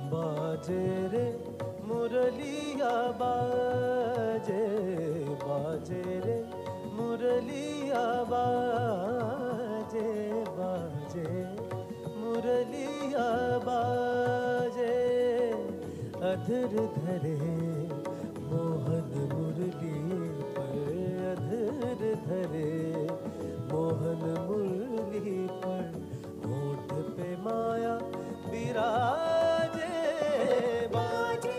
बाजे रे मुरलिया बाजे, बाजे रे मुरलिया बाजे, बाजे मुरलिया बाजे, अधर धरे मोहन मुरली पर, अधर धरे मोहन मुरली पर, होठ पे माया विराजे, बाजे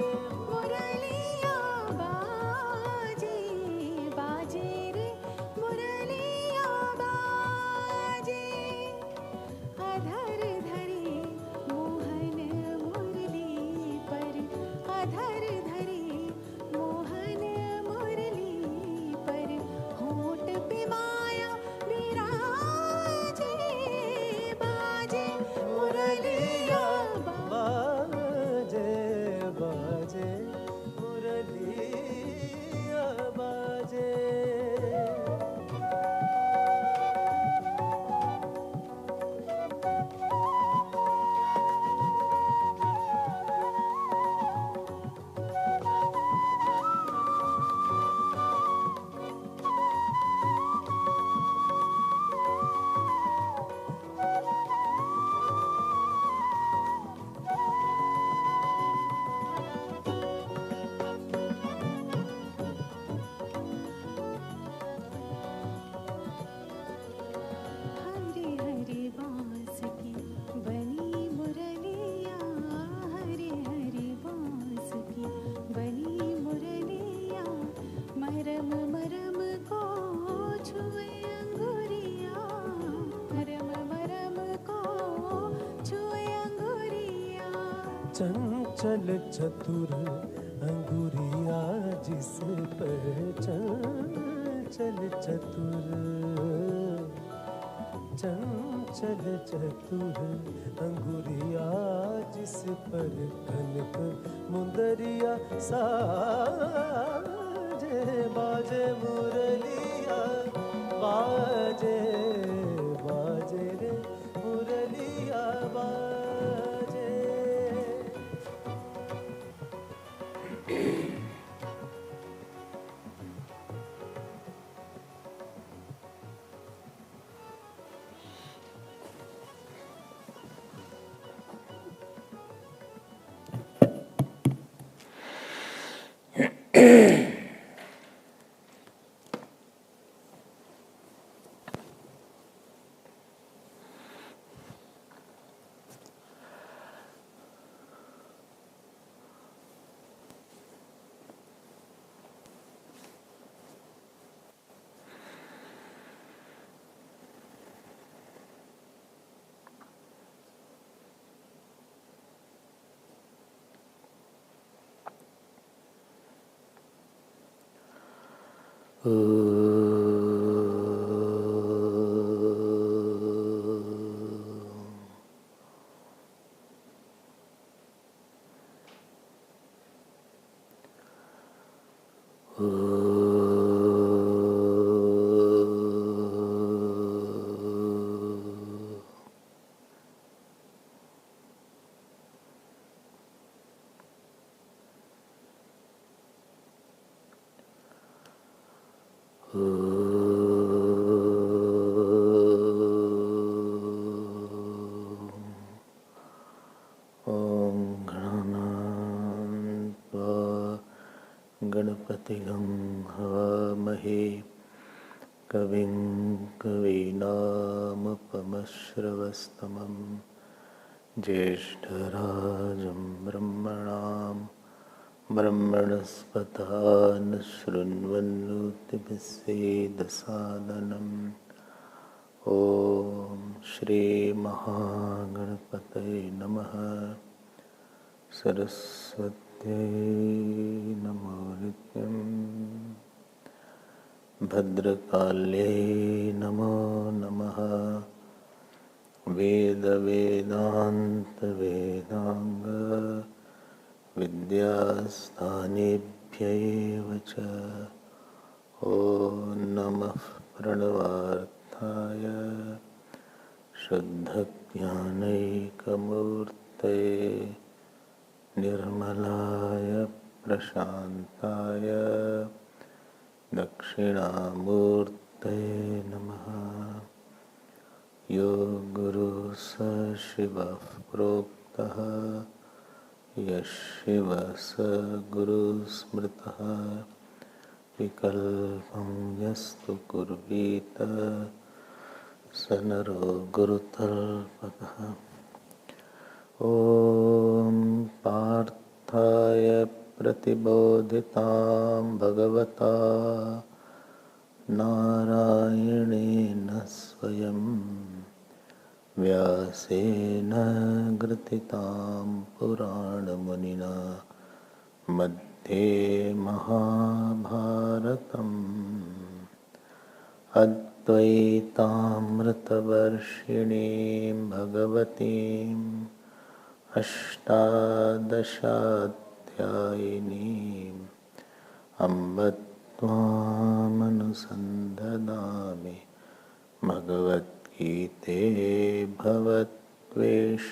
मुरलिया बाजे, बाजे रे मुरलिया बाजे, अधर धरे मोहन मुरली पर, अधर धरे मोहन मुरली पर, होठ पे माया विराजे, बाजे मुरलिया बाजे, बाजे मुरलिया बाजे। हरे हरे बांस की बनी मुरलिया, हरे हरे बांस की बनी मुरलिया, मरम मरम को छुए अंगुरिया, मरम मरम को छुए अंगुरिया, चंचल चतुर अंगुरिया जिस पर, चंचल चतुर, चंचल चतुर अंगुरिया जिस पर, कनक मुंदरिया साजे, बाजे मुरलिया बाजे, बाजे रे मुरलिया बाजे। गणपतिगं हवामहे कविं कवीनामुपमश्रवस्तमं ज्येष्ठराजं ब्रह्मणां ब्रह्मणस्पता न शृण्वन्नोतिभिस्सेदसादनम्। ॐ श्री महागणपतये नमः। सरस्वत्यै नमो नित्यं। भद्रकाल्यै नमो नमः। वेदवेदान्तवेदाङ्ग विद्यास्थानेभ्यैव च ॐ नमः प्रणवार्थाय शुद्धज्ञानैकमूर्तये निर्मलाय प्रशान्ताय दक्षिणामूर्तये नमः। यो गुरुः स शिवः प्रोक्तः यः शिवः स गुरुः स्मृतः विकल्पं यस्तु कुर्वीत स नरो गुरुतल्पकः। ॐ पार्थाय प्रतिबोधितां भगवता नारायणेन स्वयं व्यासेन ग्रथितां पुराणमुनिना मध्ये महाभारतम् अद्वैतामृतवर्षिणीं भगवतीम् अष्टादशाध्यायिनीम् अम्ब त्वामनुसन्दधामि भगवद्गीते भवद्वेषिणीम्।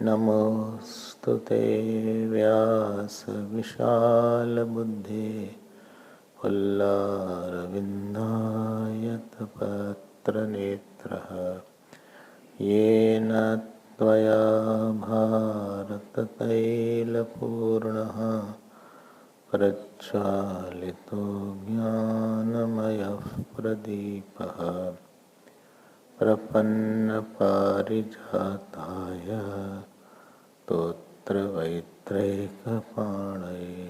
नमोऽस्तु ते व्यासविशालबुद्धे पुल्लारविन्दायतपत्रनेत्रः येन त्वया भारततैलपूर्णः प्रज्वालितो ज्ञानमयः प्रदीपः प्रपन्नपारिजाताय स्तोत्रवैत्रैकपाणये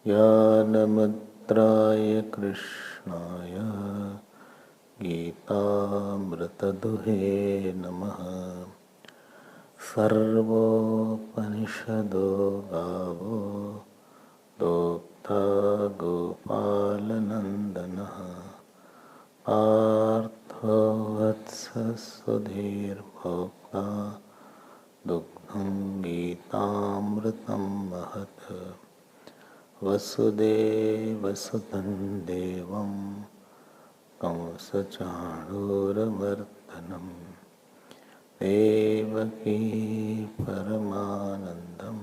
ज्ञानमुद्राय कृष्णाय गीतामृतदुहे नमः। सर्वोपनिषदो गावो दोग्धा गोपालनन्दनः पार्थो वत्सः दुग्धं गीतामृतं महत्। वसुदेवसुतं देवं कंसचाणूरमर्दनं देवकी परमानन्दं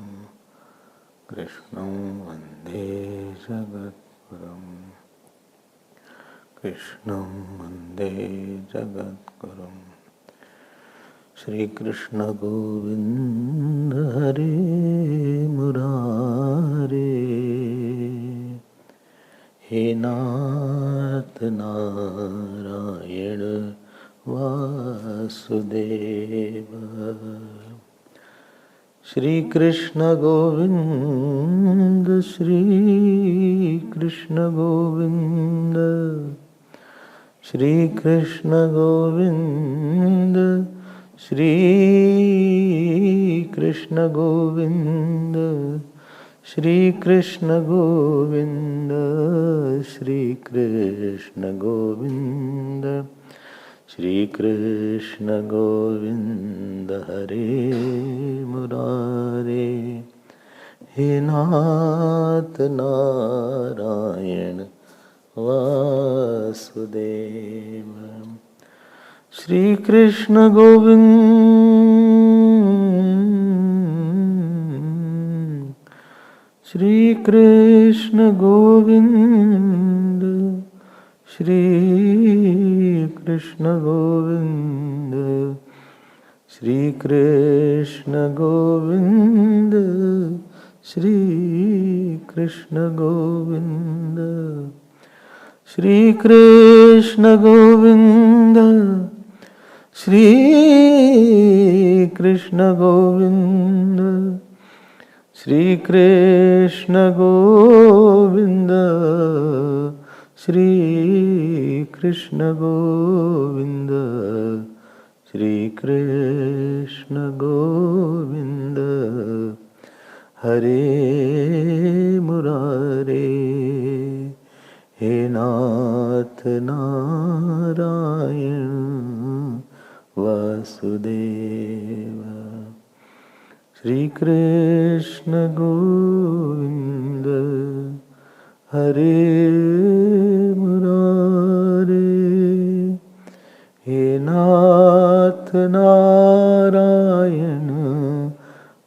कृष्णं वन्दे जगद्गुरुम्। कृष्णं वन्दे जगद्गुरुम्। श्री कृष्ण गोविंद हरे मुरारे हे नाथ नारायण वासुदेव। श्री कृष्ण गोविंद श्री कृष्ण गोविंद श्री कृष्ण गोविंद श्री कृष्ण गोविंद श्री कृष्ण गोविंद श्री कृष्ण गोविंद श्री कृष्ण गोविंद हरे मुरारे हे नाथ नारायण वासुदेव। श्री कृष्ण गोविंद श्री कृष्ण गोविंद श्री कृष्ण गोविंद श्री कृष्ण गोविंद श्री कृष्ण गोविंद श्री कृष्ण गोविंद श्री कृष्ण गोविंद श्री कृष्ण गोविंद श्री कृष्ण गोविंद श्री कृष्ण गोविंद हरे मुरारे हे नाथ Narayan Vasudeva. Shri Krishna Govinda Hare Murare, He Nath Narayana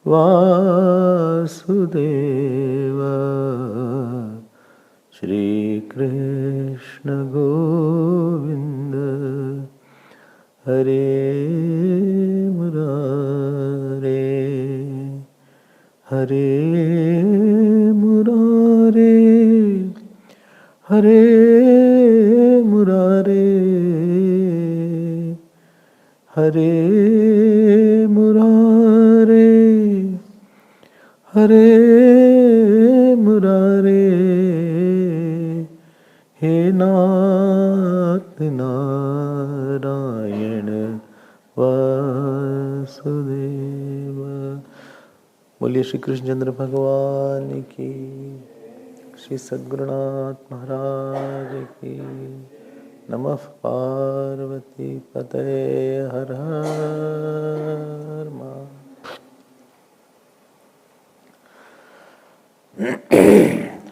Vasudeva. Shri Krishna Govinda Hare Murare, Hare Murare, Hare Murare, Hare Murare, Hare Murare, He Nath Narayana Vasudeva. बोलिए श्री कृष्णचंद्र भगवान की, श्री सद्गुरुनाथ महाराज की। नमः पार्वती पतये हर हर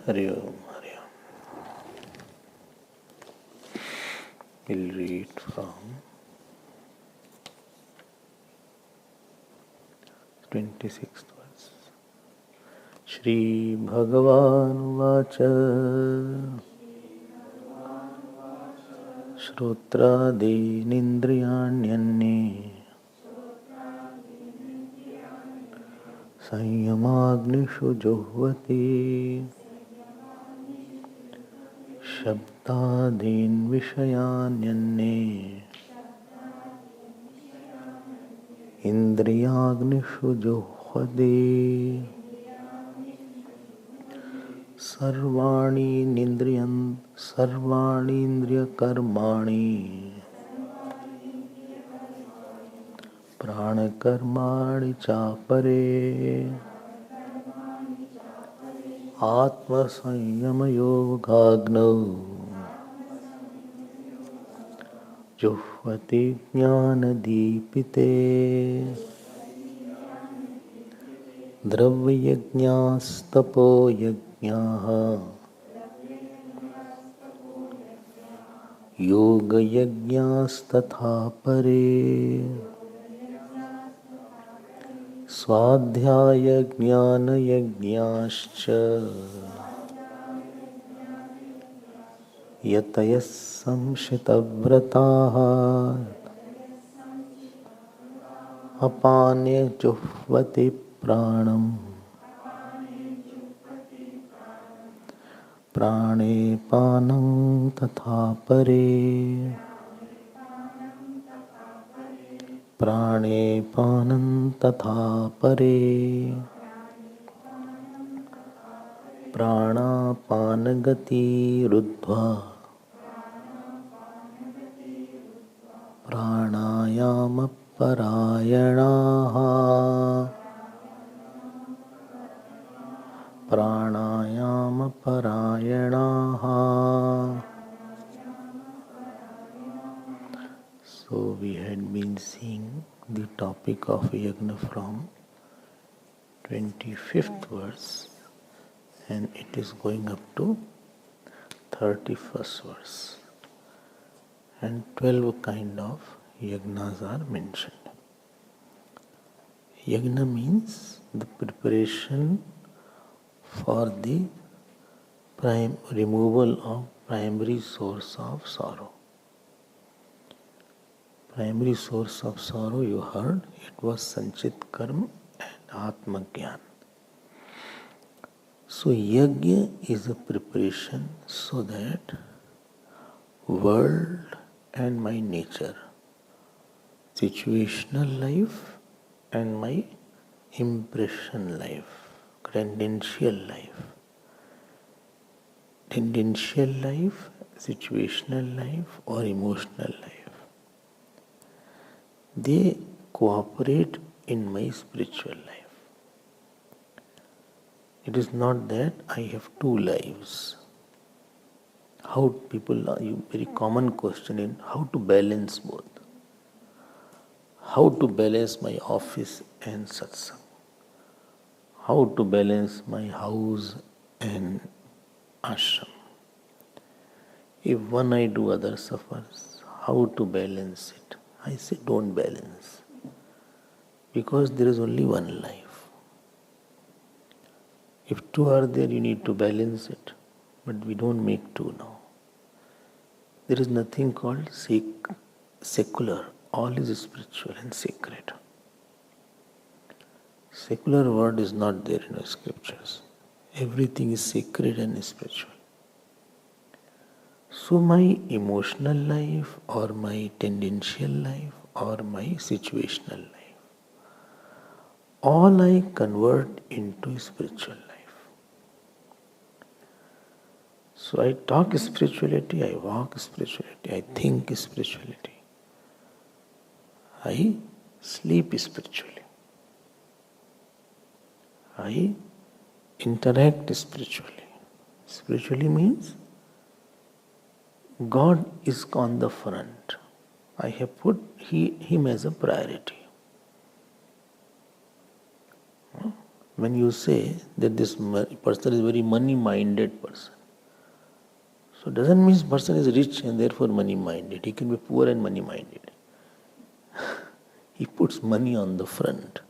हरि ओम हरि ओम। We'll read from 26th verse. Shri Bhagavan Vacha Shrotraadinindriyanyanye Sanyamagnishu Juhvati Shabdadin Vishayanyanye Indriyagnishu Juhvati Sarvani Indriya Karmani Prana Karmani Chapare Atma Sanyama Yogagno Juhvati Jnana Deepite Dravyajnastapo Yajnaha Yoga Yajnastatha Pare Swadhyaya Jnana Yajnascha Yatayas Samshitavrataha Apane Juhvati Pranam Prane Panam Tatha Pare Prane Panam Tatha Pare Prana Panagati Ruddhva Pranayama Parayanaha Pranayama Parayanaha. So we had been seeing the topic of Yagna from 25th verse, and it is going up to 31st verse, and 12 kind of yagnas are mentioned. Yagna means the preparation for the removal of primary source of sorrow. Primary source of sorrow, you heard, it was Sanchit Karma and Atma Gyan. So Yagya is a preparation so that world and my nature, situational life and my impression life, tendential life, situational life or emotional life, they cooperate in my spiritual life. It is not that I have two lives. How people, very common question in how to balance both. how to balance my office and satsang, how to balance my house and ashram. If one I do, other suffers. How to balance it? I say don't balance. Because there is only one life. If two are there, you need to balance it. But we don't make two now. There is nothing called secular. All is spiritual and sacred. Secular word is not there in the scriptures. Everything is sacred and spiritual. So my emotional life or my tendential life or my situational life, all I convert into spiritual life. So I talk spirituality, I walk spirituality, I think spirituality, I sleep spiritually, I interact spiritually. Spiritually means God is on the front. I have put Him as a priority. When you say that this person is a very money-minded person, so doesn't mean person is rich and therefore money-minded. He can be poor and money-minded. He puts money on the front.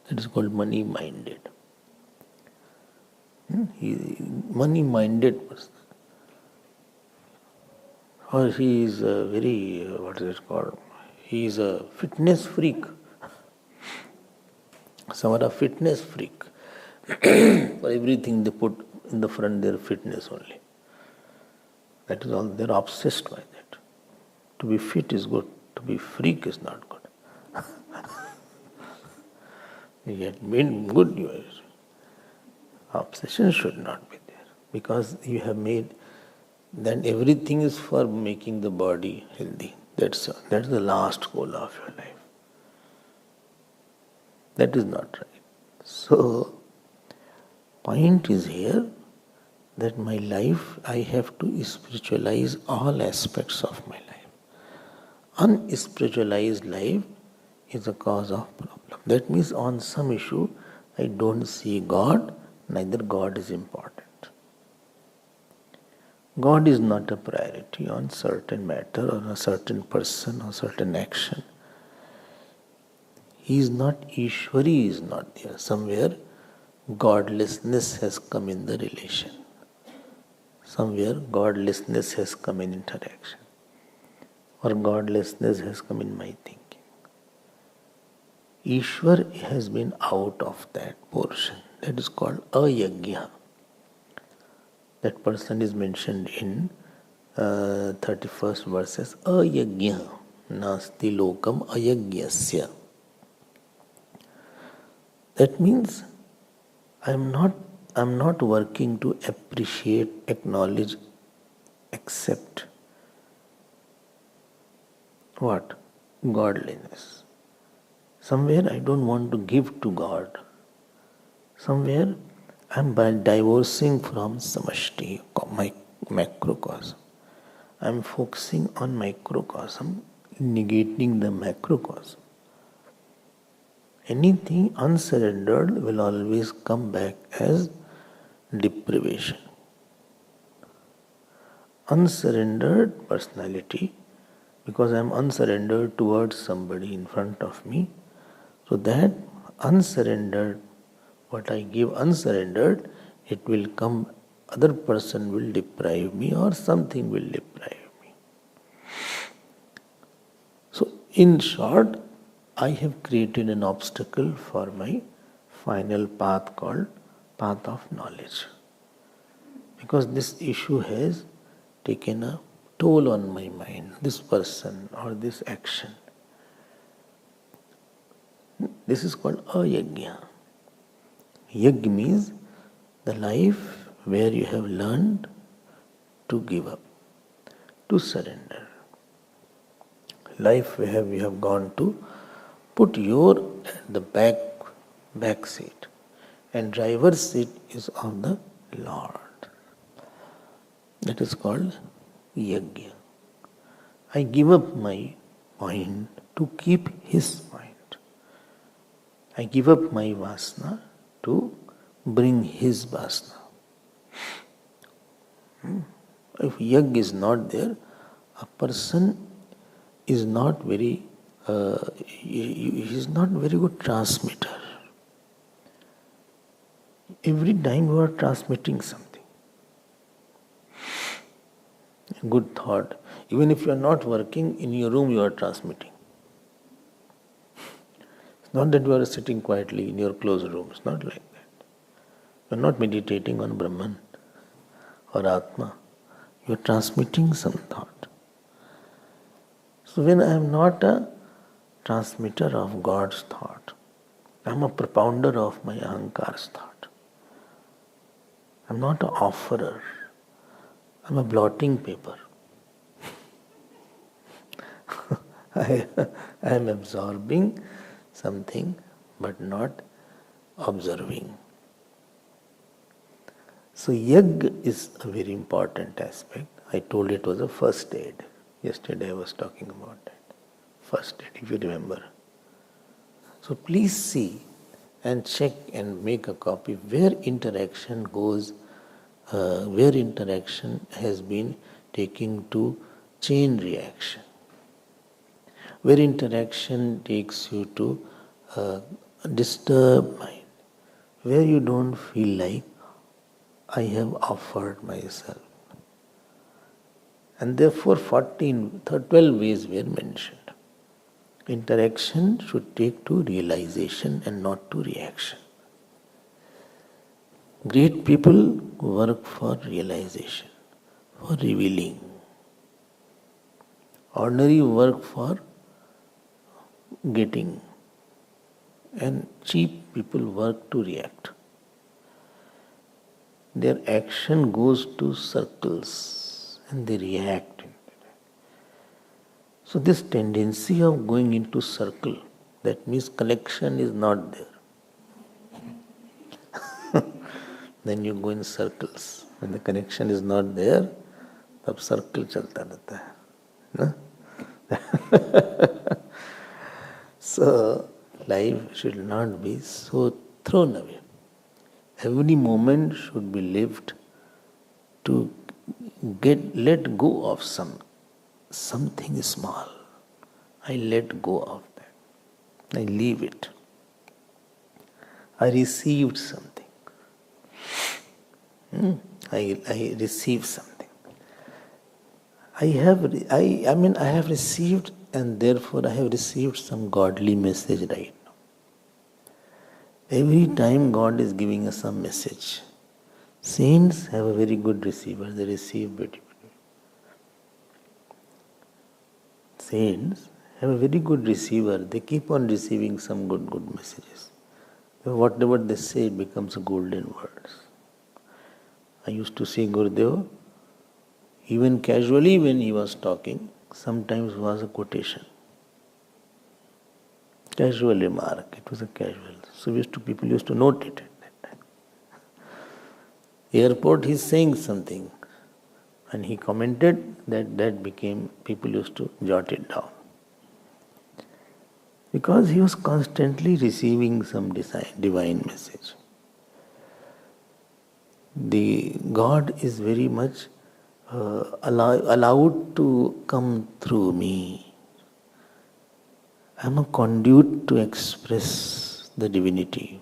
That is called money-minded. Money-minded person. Or he is a very, what is it called? He is a fitness freak. Some are a fitness freak. For everything they put in the front, their fitness only. That is all, they are obsessed by that. To be fit is good, to be freak is not good. Yet being good, your obsession should not be there. Because you have made, then everything is for making the body healthy. That's the last goal of your life. That is not right. So, point is here that my life, I have to spiritualize all aspects of my life. Unspiritualized life is a cause of problem. That means on some issue, I don't see God, neither God is important. God is not a priority on certain matter or a certain person or certain action. He is not, Ishwari is not there. Somewhere godlessness has come in the relation. Somewhere godlessness has come in interaction. Or godlessness has come in my thinking. Ishwar has been out of that portion. That is called ayagya. That person is mentioned in 31st verses. Ayagya nasti lokam ayagyasya. That means I am not working to appreciate, acknowledge, accept what? Godliness. Somewhere I don't want to give to God. Somewhere I am divorcing from samashti, my macrocosm. I am focusing on microcosm, negating the macrocosm. Anything unsurrendered will always come back as deprivation. Unsurrendered personality, because I am unsurrendered towards somebody in front of me, so that unsurrendered, what I give unsurrendered, it will come, other person will deprive me or something will deprive me. So in short, I have created an obstacle for my final path called path of knowledge. Because this issue has taken a toll on my mind, this person or this action. This is called ayagya. Yagya means the life where you have learned to give up, to surrender. Life where we have gone to put your at the back seat, and driver's seat is of the Lord. That is called yagya. I give up my mind, to keep his mind. I give up my vasana to bring his vasana. If yag is not there, a person is not very, he is not very good transmitter. Every time you are transmitting something, a good thought. Even if you are not working, in your room you are transmitting. It's not that you are sitting quietly in your closed room. It's not like that. You are not meditating on Brahman or Atma. You are transmitting some thought. So when I am not a transmitter of God's thought, I am a propounder of my ahankar's thought. I am not an offerer. I am a blotting paper. I am absorbing something but not observing. So yag is a very important aspect. I told it was a first aid. Yesterday I was talking about that. First aid, if you remember. So please see and check and make a copy where interaction goes, where interaction has been taken to chain reaction. Where interaction takes you to disturb mind, where you don't feel like I have offered myself. And therefore 12 ways were mentioned. Interaction should take to realization and not to reaction. Great people work for realization, for revealing. Ordinary work for getting, and cheap people work to react. Their action goes to circles and they react. So this tendency of going into circle, that means connection is not there. Then you go in circles. When the connection is not there, तब circle चलता रहता है, ना? So life should not be so thrown away. Every moment should be lived to let go of something small. I let go of that. I leave it. I received something. I received something. I have received, and therefore I have received some godly message right now. Every time God is giving us some message. Saints have a very good receiver. They receive beautifully. Saints have a very good receiver. They keep on receiving some good messages. Whatever they say becomes golden words. I used to see Gurudev, even casually when he was talking, sometimes was a quotation. Casual remark, it was a casual. So people used to note it at that time. Airport, he is saying something, and he commented that became, people used to jot it down. Because he was constantly receiving some divine message. The God is very much allowed to come through me. I am a conduit to express the divinity.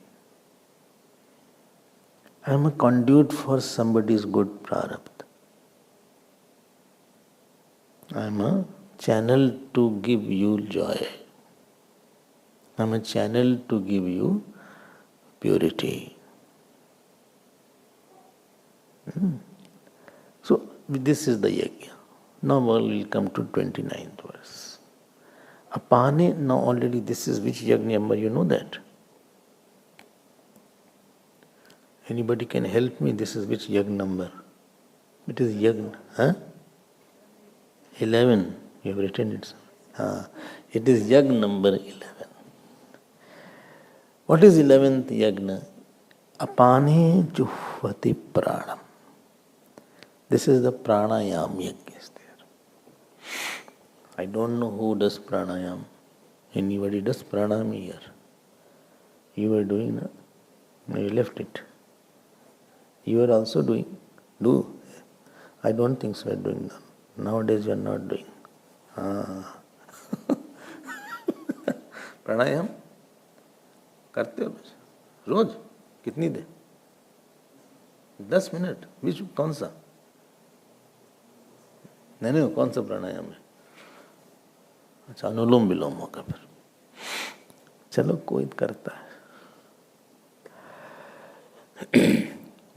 I am a conduit for somebody's good prarabdha. I am a channel to give you joy. I am a channel to give you purity. So this is the yajna. Now we will come to 29th verse. Apane, now already this is which yajna number, you know that? Anybody can help me? This is which yajna number? It is yajna. Huh? 11. You have written it. It is yajna number 11. What is 11th yajna? Apane juhvati pranam. This is the pranayam yajna is there. I don't know who does pranayam. Anybody does pranayam here? You were doing, no? You left it. You are also doing. Do. I don't think so you are doing that. Nowadays you are not doing. प्राणायाम करते हो रोज? कितनी देर? 10 minute? बीच कौन सा? नहीं, कौन सा प्राणायाम है? अच्छा, अनुलोम विलोम होगा फिर। चलो कोई करता है।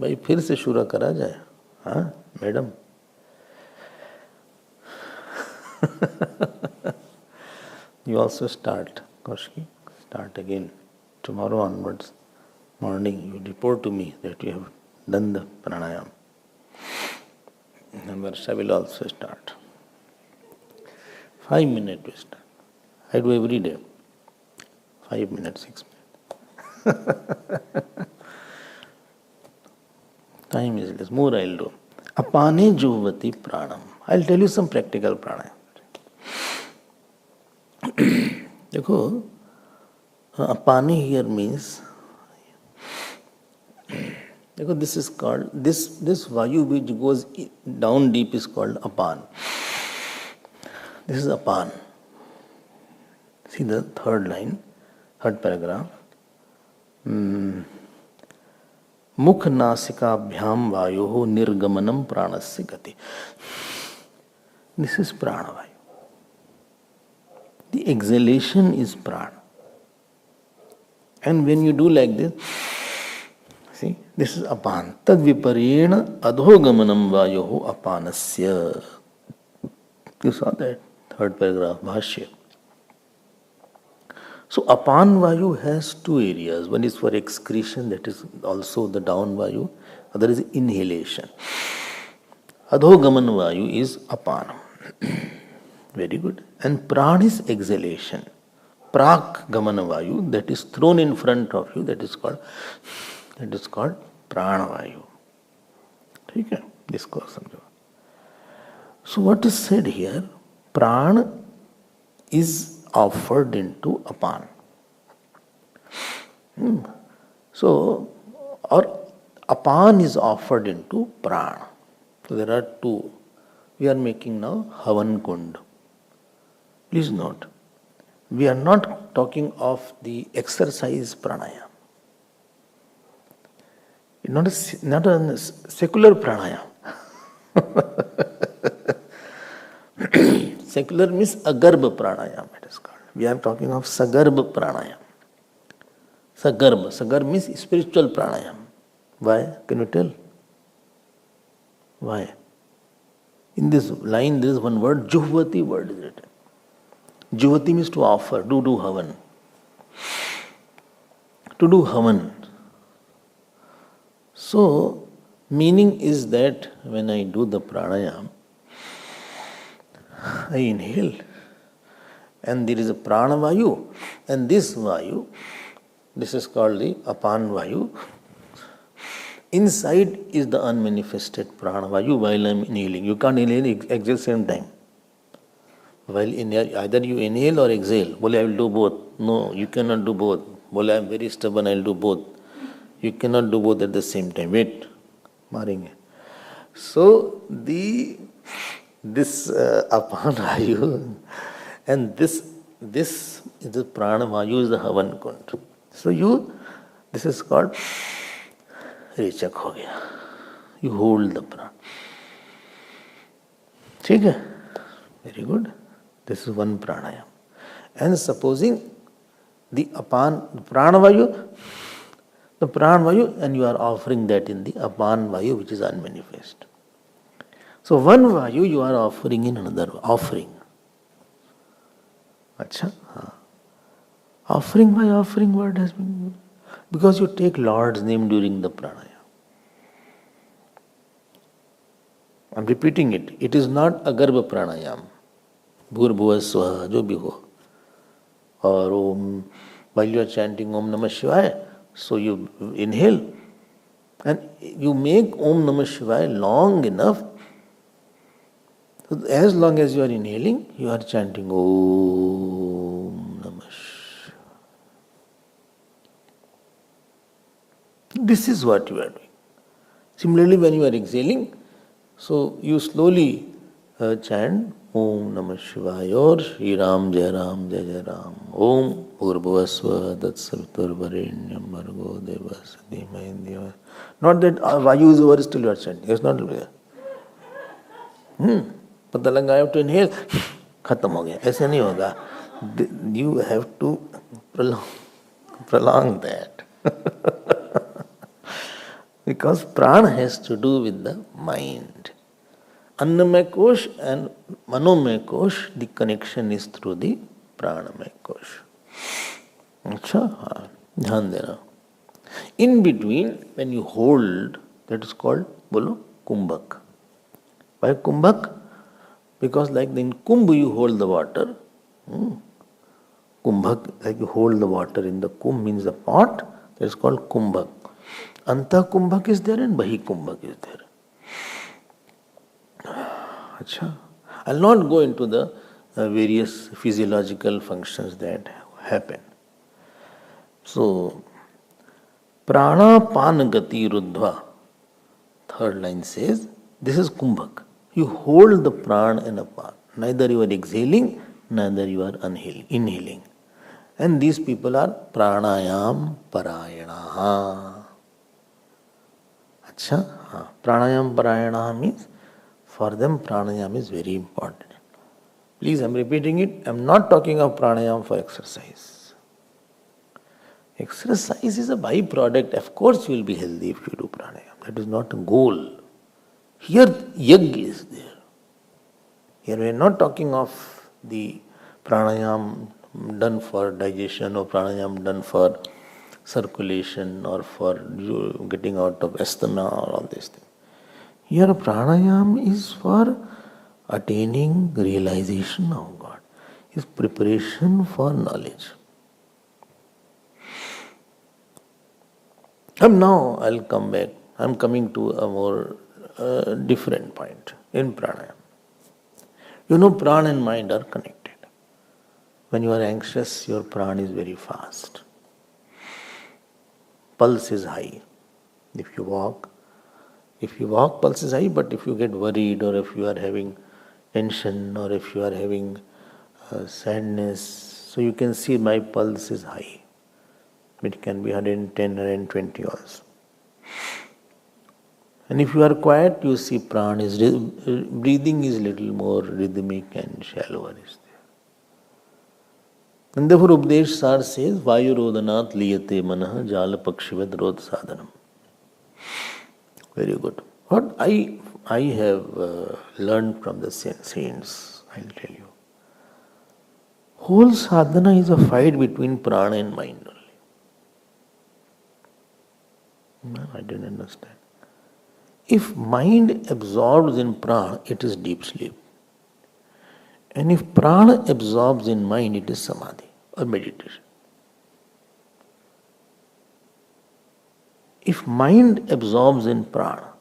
भाई फिर से शुरू करा जाए। हाँ madam. You also start, Koshki. Start again. Tomorrow onwards, morning, you report to me that you have done the pranayam. And Varsha will also start. 5 minutes we start. I do every day. 5 minutes, 6 minutes. Time is less. More I'll do. Apane juvati pranam. I'll tell you some practical pranayam. देखो, apani here means, देखो, this is called, this vayu which goes down deep is called apan. This is apan. See the third line, third paragraph. मुख नासिकाभ्याम वायोः निर्गमनम प्राणस्य गति. This is prana vayu. The exhalation is prana. And when you do like this, see, this is apan. Tad viparena adhogamanam vayoho apanasya. You saw that third paragraph, bhashya. So apan vayu has two areas. One is for excretion, that is also the down vayu. Other is inhalation. Adhogaman vayu is apanam. Very good. And pran is exhalation. Prak gamana vayu, that is thrown in front of you, that is called prana vayu. Okay? This course. So what is said here? Pran is offered into apan. So, or apan is offered into prana. So there are two. We are making now havan kund. Please note, we are not talking of the exercise pranayam. It's not a secular pranayam. Secular means agarbha pranayam, it is called. We are talking of sagarbha pranayam. Sagarbha means spiritual pranayam. Why? Can you tell? Why? In this line there is one word, juhvati word is written. Juhvati means to offer, do havan. To do havan. So, meaning is that when I do the pranayam, I inhale and there is a prana vayu, and this vayu, this is called the apan vayu. Inside is the unmanifested prana vayu while I am inhaling. You can't inhale and exhale same time. While either you inhale or exhale. Bole, I will do both. No, you cannot do both. Bole, I am very stubborn, I will do both. You cannot do both at the same time. Wait. Marenge. So, this apan vayu and this is the prana vayu is the havan kund. So this is called rechak ho gaya. You hold the prana. ठीक है? Very good. This is one pranayam. And supposing the prana vayu, and you are offering that in the apan vayu which is unmanifest. So one vayu you are offering in another offering. Acha? Offering by offering word has been used. Because you take Lord's name during the pranayam. I am repeating it. It is not agarbha pranayam. Bhur bhuva swaha, jo bhi ho. Or om, while you are chanting Om Namah Shivaya, so you inhale and you make Om Namah Shivaya long enough. So as long as you are inhaling, you are chanting Om Namah This is what you are doing. Similarly, when you are exhaling, so you slowly chant Om Namah Shivaya or Shri Ram Jai Ram Jai Jai Ram. Om Bhurбhuvasva Tatsavitur Varenyam Bhargo Devasya Dhimahi Dhiyo. Not that Vayu is over, still you are chanting. It's not there. पता लगा I have to inhale, खत्म हो गया. ऐसे नहीं होगा. You have to prolong that. Because prana has to do with the mind. Annamay kosh and manomay kosh, the connection is through the pranamay kosh. अच्छा, ध्यान देना. In between, when you hold, that is called, बोलो, kumbhak. Why kumbhak? Because like in kumbh you hold the water. Kumbhak, like you hold the water in the kumbh means the pot, that is called kumbhak. Anta kumbhak is there and bahi kumbhak is there. Achha. I'll not go into the various physiological functions that happen. So, prana pan gati ruddhva, third line says, this is kumbhak. You hold the prana and apan. Neither you are exhaling, neither you are inhaling. And these people are pranayam parayanaha. Achha, pranayam parayanaha means for them pranayam is very important. Please, I am repeating it. I am not talking of pranayam for exercise. Exercise is a byproduct. Of course you will be healthy if you do pranayam. That is not a goal. Here yagna is there. Here we are not talking of the pranayam done for digestion or pranayam done for circulation or for getting out of asthma or all these things. Here pranayam is for attaining realization of God. Is preparation for knowledge. And now I'll come back. I'm coming to a more different point in pranayam. You know, prana and mind are connected. When you are anxious, your prana is very fast. Pulse is high. If you walk, pulse is high, but if you get worried or if you are having tension or if you are having sadness, so you can see my pulse is high. It can be 110, 120 also. And if you are quiet, you see prana is, breathing is little more rhythmic and shallower is there. And therefore Upadesh Sar says, Vayu Rodanat liyate manaha jala pakshivad rod sadhanam. Very good. What I have learned from the saints, I'll tell you. Whole sadhana is a fight between prana and mind only. No, I didn't understand. If mind absorbs in prana, it is deep sleep. And if prana absorbs in mind, it is samadhi or meditation. If mind absorbs in prana,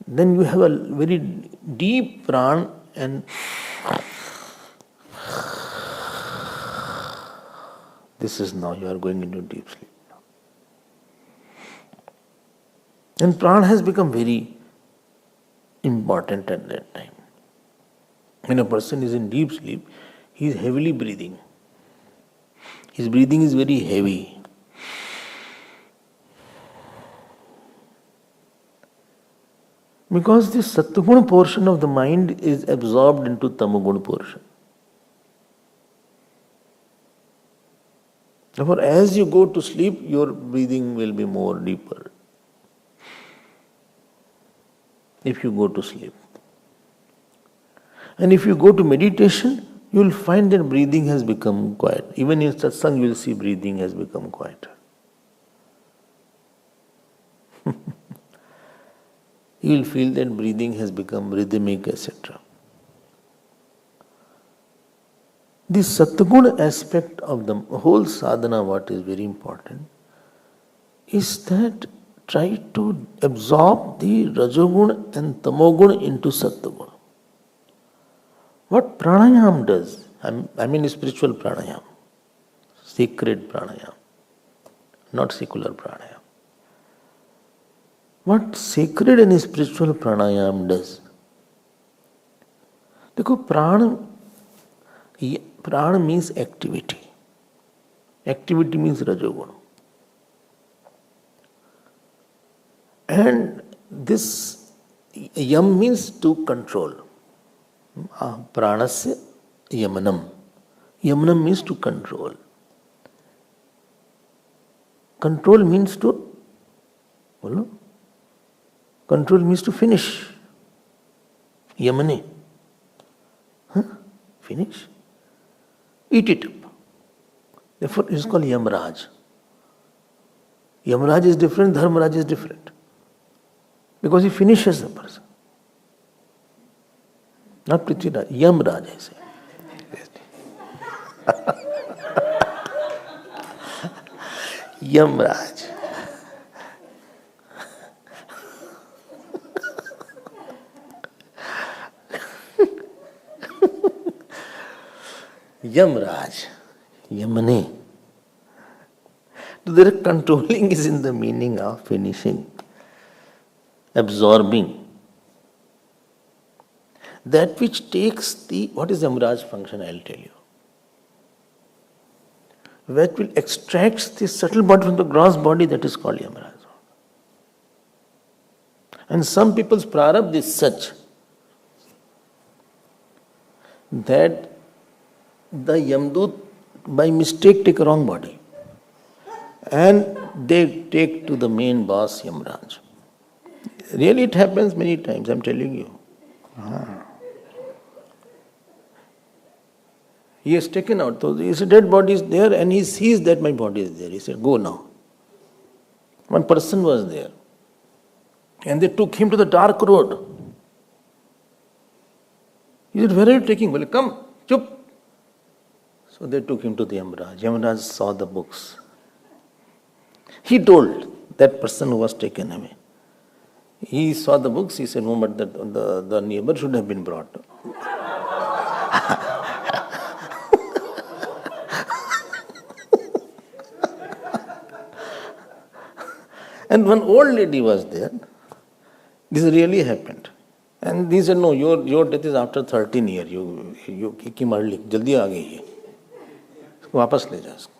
then you have a very deep prana and this is now you are going into deep sleep. And prana has become very important at that time. When a person is in deep sleep, he is heavily breathing. His breathing is very heavy. Because this sattva-guna portion of the mind is absorbed into tamo-guna portion. Therefore, as you go to sleep, your breathing will be more deeper. If you go to sleep. And if you go to meditation, you will find that breathing has become quiet. Even in satsang, you will see breathing has become quieter. You will feel that breathing has become rhythmic, etc. This sattva-guna aspect of the whole sadhana, what is very important, is that try to absorb the rajoguna and tamoguna into sattva-guna. What pranayam does, I mean spiritual pranayam, sacred pranayam, not secular pranayam. what sacred and spiritual pranayam does. देखो प्राण means activity. Activity means rajoguna. And this yam means to control. Pranasya yamanam. Yamanam means to control. Control means to, control means to finish. Yamane. Finish. Eat it up. Therefore, it is called Yamraj. Yamraj is different, Dharmaraj is different. Because he finishes the person. Not Prithviraj, Yamraj, I say. Yamraj. Yamraj, Yamane. Their controlling is in the meaning of finishing, absorbing. That which takes the, what is Yamraj function, I'll tell you. That will extract the subtle body from the gross body, that is called Yamraj. And some people's prarabdha is such that the Yamdut by mistake take a wrong body and they take to the main boss Yamraj. Really it happens many times, I'm telling you. He has taken out, so his dead body is there and he sees that my body is there. He said, go now. One person was there and they took him to the dark road. He said, where are you taking? Well, come, chup. So they took him to the Yamraj. Yamraj saw the books. He told that person who was taken away. He saw the books, he said, no, but the neighbor should have been brought. And one old lady was there. This really happened. And he said, no, your death is after 13 years. You came early. Jaldi aa gayi hai. वापस ले जा इसको.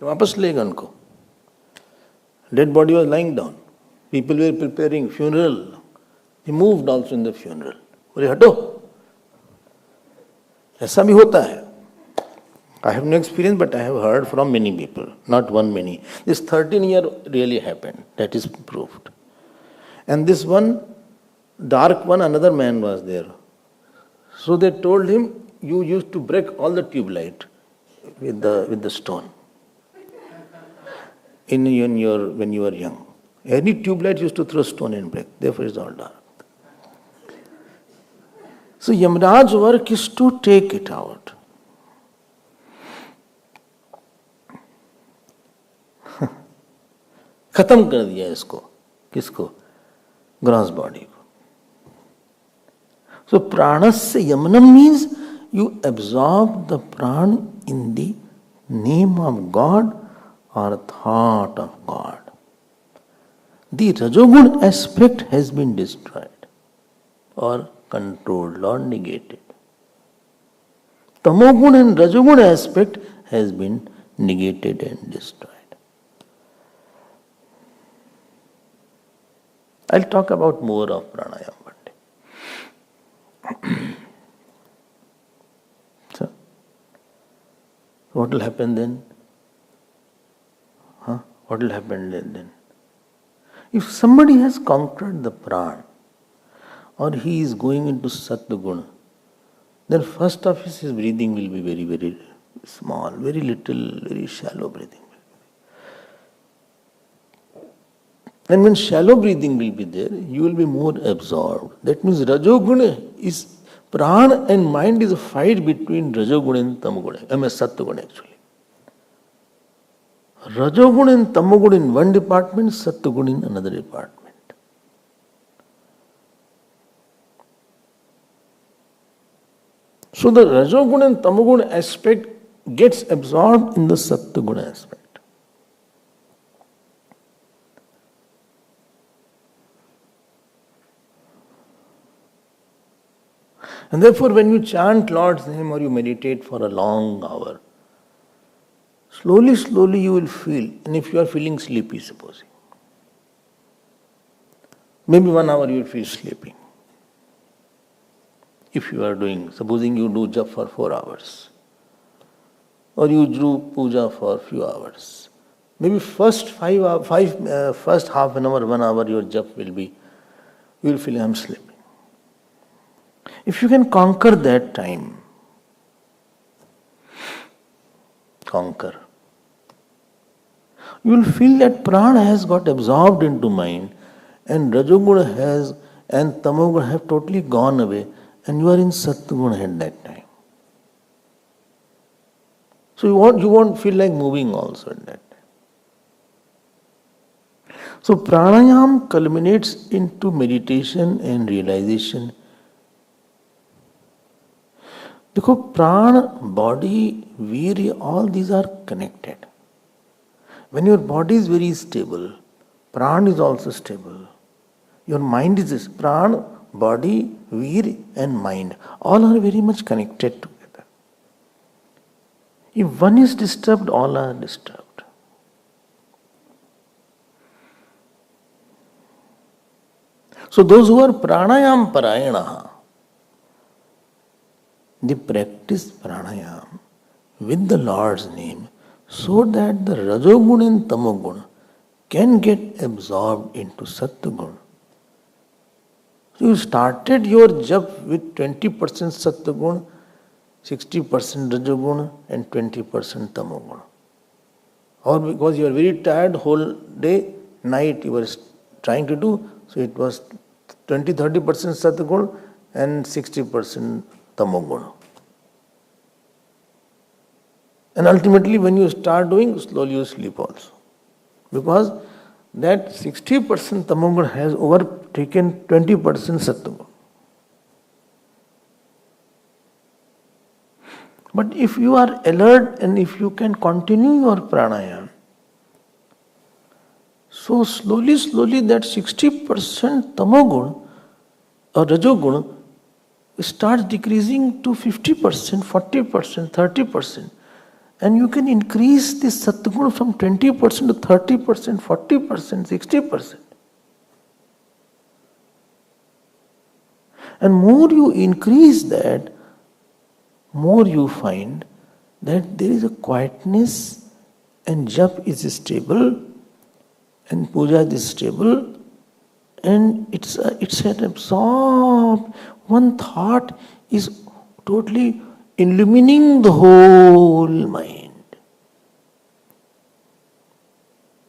वापस लेगा उनको. Dead body was lying down. People were preparing funeral. He moved also in the funeral. बोले हटो. ऐसा भी होता है. I have no experience, but I have heard from many people, not one many. This 13-year really happened. That is proved. And this one, dark one, another man was there. So they told him, you used to break all the tube light with the stone when you were young. Any tube light used to throw stone and break. Therefore it's all dark. So Yamraj's work is to take it out. खत्म कर दिया इसको. किसको? Gross body को. So pranasya yamanam means you absorb the pran in the name of God or thought of God. The rajogun aspect has been destroyed or controlled or negated. Tamogun and rajogun aspect has been negated and destroyed. I'll talk about more of pranayam one day. So, what will happen then? What will happen then? If somebody has conquered the pran or he is going into sattva-guna, then first of his breathing will be very, very small, very little, very shallow breathing. And when shallow breathing will be there, you will be more absorbed. That means rajoguna is, pran and mind is a fight between rajoguna and tamoguna. Sattva-guna actually. Rajoguna and tamoguna in one department, sattva-guna in another department. So the rajoguna and tamoguna aspect gets absorbed in the sattva-guna aspect. And therefore, when you chant Lord's name or you meditate for a long hour, slowly, slowly you will feel, and if you are feeling sleepy, supposing, maybe 1 hour you will feel sleepy. If you are doing, supposing you do jap for 4 hours, or you do puja for few hours, maybe first first half an hour, 1 hour your jap will be, you will feel I am sleeping. If you can conquer that time, you will feel that prana has got absorbed into mind, and rajoguna has and tamoguna have totally gone away, and you are in sattva at that time. So you won't feel like moving also at that time. So pranayam culminates into meditation and realization. Because prana, body, virya, all these are connected. When your body is very stable, prana is also stable. Your mind is this. Prana, body, virya and mind, all are very much connected together. If one is disturbed, all are disturbed. So those who are pranayam parayana, they practice pranayam with the Lord's name so that the rajoguna and tamoguna can get absorbed into sattva. So you started your jap with 20% sattva, 60% rajoguna and 20% tamoguna. Or because you are very tired whole day, night you were trying to do, so it was 20-30% sattva and 60% tamoguna. And ultimately when you start doing, slowly you sleep also. Because that 60% tamoguna has overtaken 20% sattva. But if you are alert and if you can continue your pranayam, so slowly, slowly that 60% tamoguna or rajoguna starts decreasing to 50%, 40%, 30%. And you can increase this sattva from 20% to 30%, 40%, 60%. And more you increase that, more you find that there is a quietness and jap is stable and puja is stable and it's an absorbed. One thought is totally illumining the whole mind.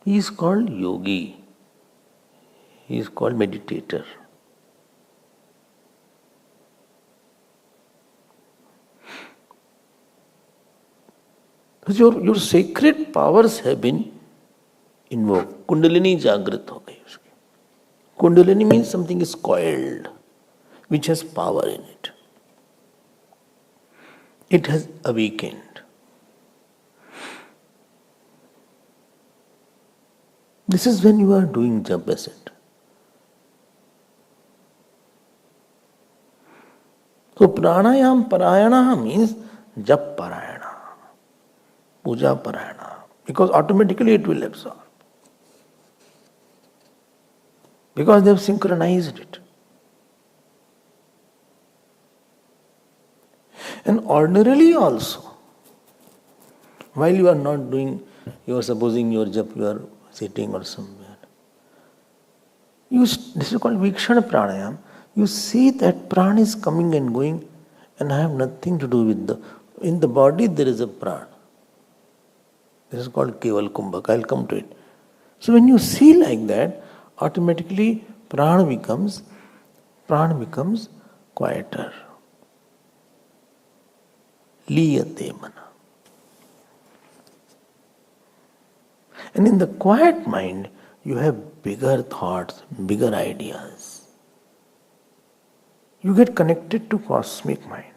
He is called yogi. He is called meditator. Your sacred powers have been invoked. Kundalini jagrat ho gayi uski. Kundalini means something is coiled, which has power in it. It has awakened. This is when you are doing jap ascent. So pranayam parayana means jap parayana. Puja parayana, because automatically it will absorb. Because they have synchronized it. And ordinarily also, while you are not doing, you are supposing your jap, you are sitting or somewhere. This is called vikshana pranayam. You see that prana is coming and going and I have nothing to do with in the body there is a prana. This is called keval kumbhak. I will come to it. So when you see like that, automatically prana becomes quieter. Liyate mana. And in the quiet mind, you have bigger thoughts, bigger ideas. You get connected to cosmic mind.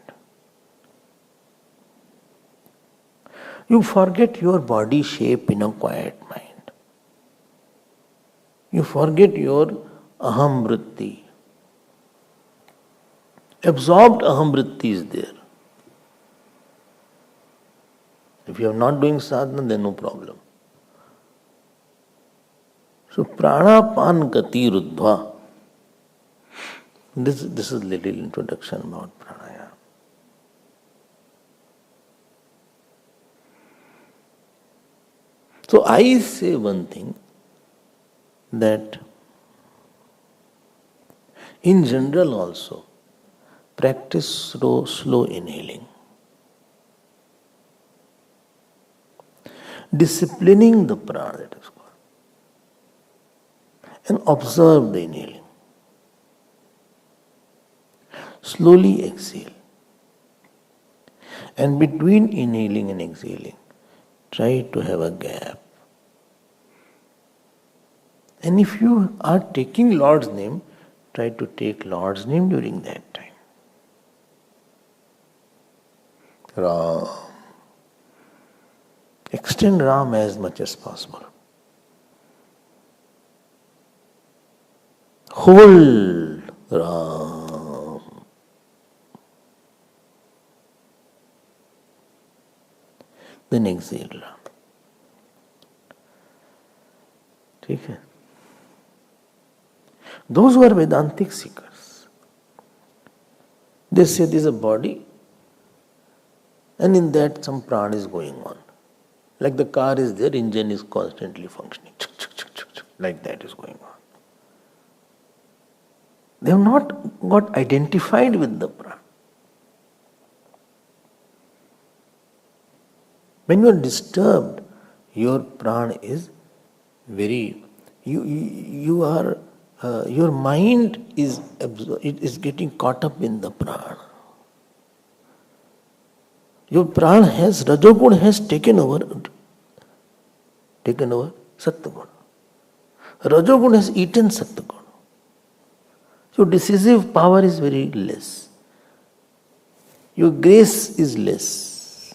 You forget your body shape in a quiet mind. You forget your aham vritti. Absorbed aham vritti is there. If you are not doing sadhana, then no problem. So pranapan gati ruddhva. This is little introduction about pranayama. So I say one thing, that in general also, practice slow inhaling. Disciplining the prana, that is called. And observe the inhaling. Slowly exhale. And between inhaling and exhaling, try to have a gap. And if you are taking Lord's name, try to take Lord's name during that time. Ram. Extend Ram as much as possible. Hold Ram. Then exhale Ram. ठीक है? Those who are Vedantic seekers, they say there is a body and in that some prana is going on. Like the car is there, engine is constantly functioning. Like that is going on. They have not got identified with the prana. When you are disturbed, your prana is very, your mind is getting caught up in the prana. Your prana has, Rajogun has taken over Sattvagun. Rajogun has eaten Sattvagun. So decisive power is very less. Your grace is less.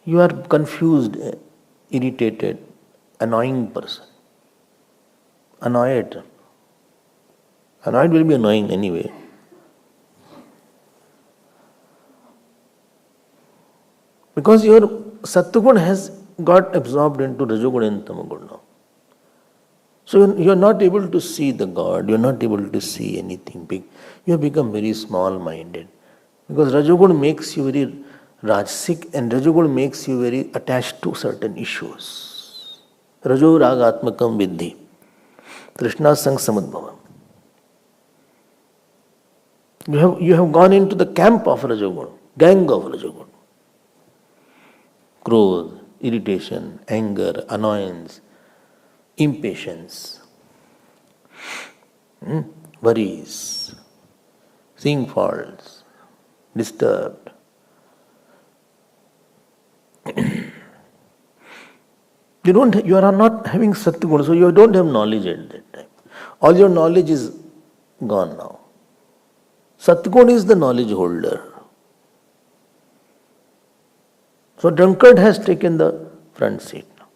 You are confused, irritated, annoying person. Annoyed. Annoyed will be annoying anyway. Because your Sattvagun has got absorbed into Rajogun and Tamagun now. So you are not able to see the God, you are not able to see anything big. You have become very small-minded. Because Rajogun makes you very Rajasic and Rajogun makes you very attached to certain issues. Rajo ragatmakam viddhi. Trishna sang samadbhavam. You have gone into the camp of Rajogun, gang of Rajogun. Growth, irritation, anger, annoyance, impatience, worries, seeing faults, disturbed. You are not having Sattvagun, so you don't have knowledge at that time. All your knowledge is gone now. Sattvagun is the knowledge holder. So drunkard has taken the front seat now.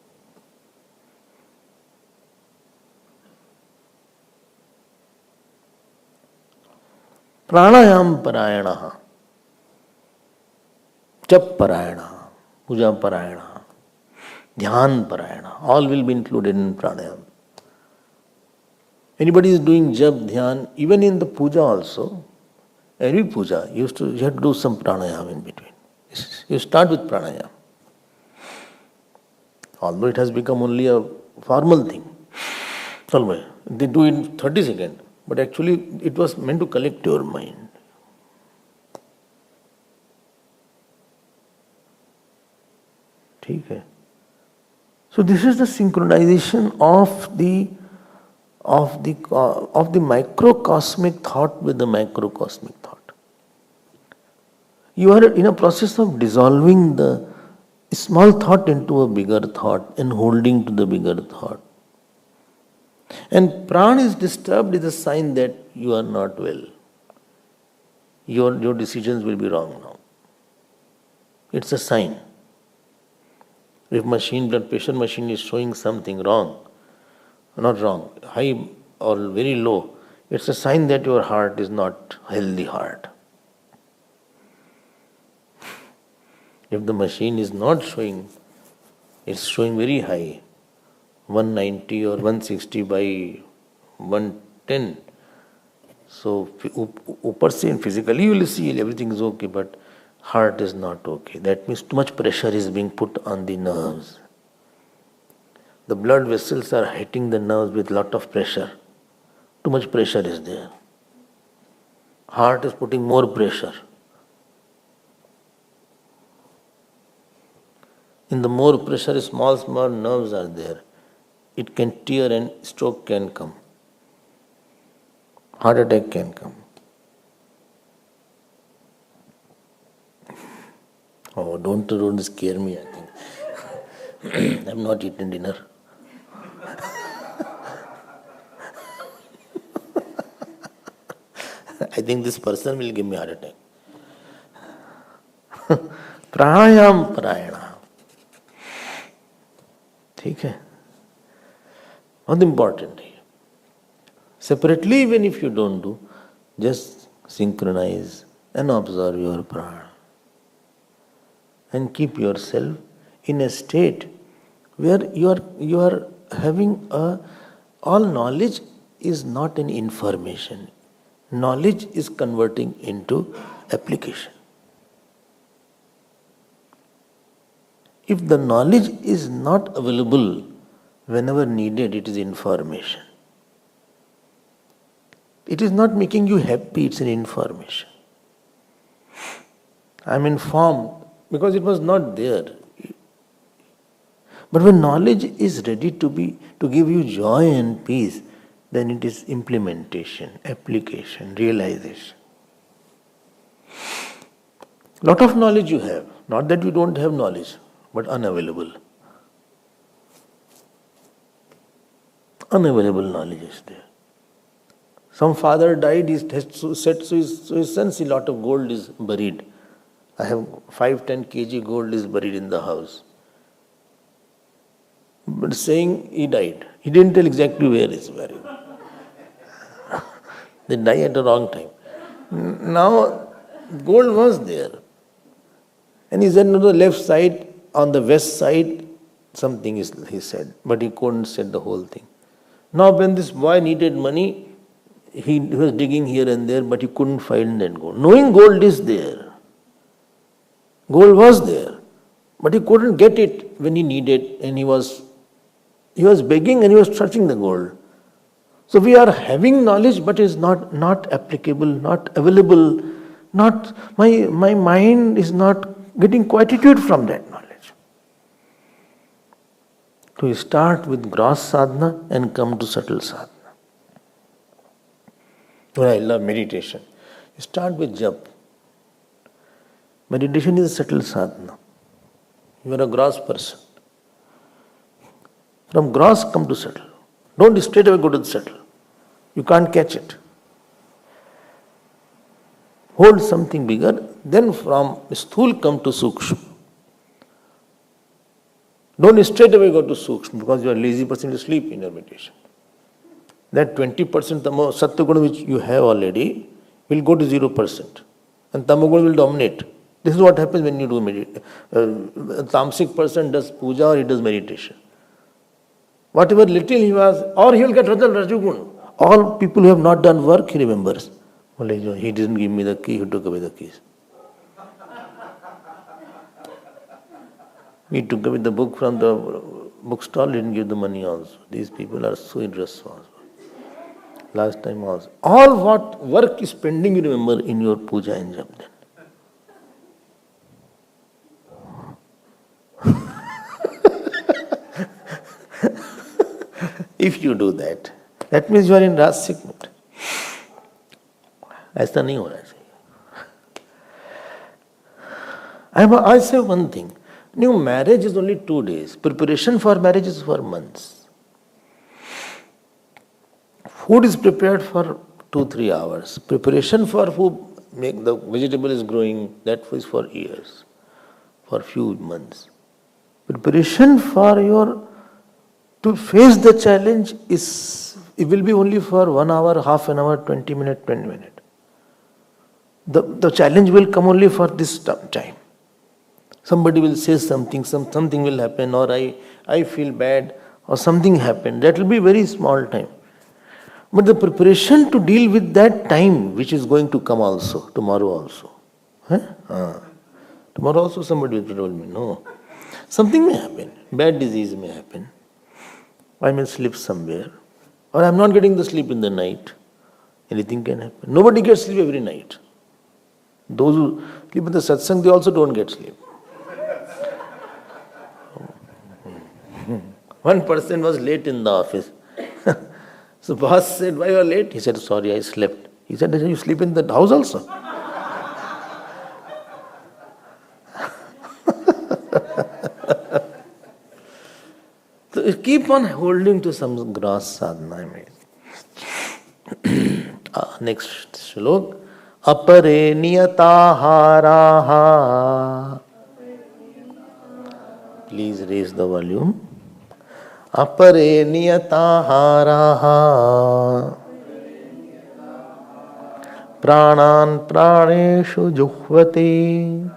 Pranayam parayana, jap parayana, puja parayana, dhyan parayana, all will be included in pranayam. Anybody is doing jap, dhyan, even in the puja also, every puja, you have to do some pranayam in between. You start with pranayam. Although it has become only a formal thing. They do it in 30 seconds, but actually it was meant to collect your mind. Okay. So this is the synchronization of the microcosmic thought with the macrocosmic thought. You are in a process of dissolving the small thought into a bigger thought and holding to the bigger thought. And prana is disturbed is a sign that you are not well. Your decisions will be wrong now. It's a sign. If blood pressure machine is showing something wrong, not wrong, high or very low, it's a sign that your heart is not healthy heart. If the machine is not showing, it's showing very high, 190 or 160 by 110. So, physically you will see everything is okay, but heart is not okay. That means too much pressure is being put on the nerves. The blood vessels are hitting the nerves with lot of pressure. Too much pressure is there. Heart is putting more pressure. In the more pressure, small nerves are there. It can tear and stroke can come. Heart attack can come. Oh, don't scare me, I think. I'm not eating dinner. I think this person will give me heart attack. Pranayam Parayana. ठीक है, बहुत important है. Separately, even if you don't do, just synchronize and observe your prana and keep yourself in a state where you are having all knowledge is not an information. Knowledge is converting into application. If the knowledge is not available whenever needed, it is information. It is not making you happy, it's an information. I am informed because it was not there. But when knowledge is ready to give you joy and peace, then it is implementation, application, realization. Lot of knowledge you have, not that you don't have knowledge, but unavailable. Unavailable knowledge is there. Some father died, he said to his sons, a lot of gold is buried. I have 5-10 kg gold is buried in the house. But saying he died. He didn't tell exactly where he is buried. They die at the wrong time. Now, gold was there. And he said, on the left side, on the west side, something is, he said. But he couldn't say the whole thing. Now, when this boy needed money, he was digging here and there, but he couldn't find that gold. Knowing gold is there. Gold was there. But he couldn't get it when he needed, and he was begging and he was searching the gold. So we are having knowledge, but it is not applicable, not available, my mind is not getting quietude from that knowledge. To start with gross sadhana and come to subtle sadhana. Well, I love meditation. Start with jap. Meditation is a subtle sadhana. You are a gross person. From gross come to subtle. Don't straight away go to the subtle. You can't catch it. Hold something bigger, then from sthul come to sukshma. Don't straight away go to sukshma because you are a lazy person, you sleep in your meditation. That 20% sattva which you have already will go to 0%. And tamoguna will dominate. This is what happens when you do meditation. A tamasic person does puja or he does meditation. Whatever little he was, or he will get Rajagun. All people who have not done work, he remembers. He didn't give me the key, he took away the keys. He took away the book from the bookstall, didn't give the money also. These people are so irresponsible. Last time also. All what work is pending, you remember in your puja and jap then. If you do that, that means you are in rasic mood. ऐसा नहीं होना चाहिए. I say one thing. New marriage is only 2 days. Preparation for marriage is for months. Food is prepared for 2-3 hours. Preparation for food, make the vegetable is growing, that is for years, for few months. Preparation for to face the challenge is it will be only for 1 hour, half an hour, 20 minutes, 20 minutes. The challenge will come only for this time. Somebody will say something, something will happen, or I feel bad, or something happened. That will be very small time. But the preparation to deal with that time, which is going to come also, tomorrow also. Tomorrow also somebody will tell me, no. Something may happen. Bad disease may happen. I may sleep somewhere. Or I am not getting the sleep in the night. Anything can happen. Nobody gets sleep every night. Those who sleep in the satsang, they also don't get sleep. One person was late in the office. So boss said, why you are late? He said, sorry, I slept. He said, you sleep in the house also? So keep on holding to some gross sadhana. Next shlok. Apare niyataharaha. Please raise the volume. Apare niyataharaha. Pranan praneshu juhvate.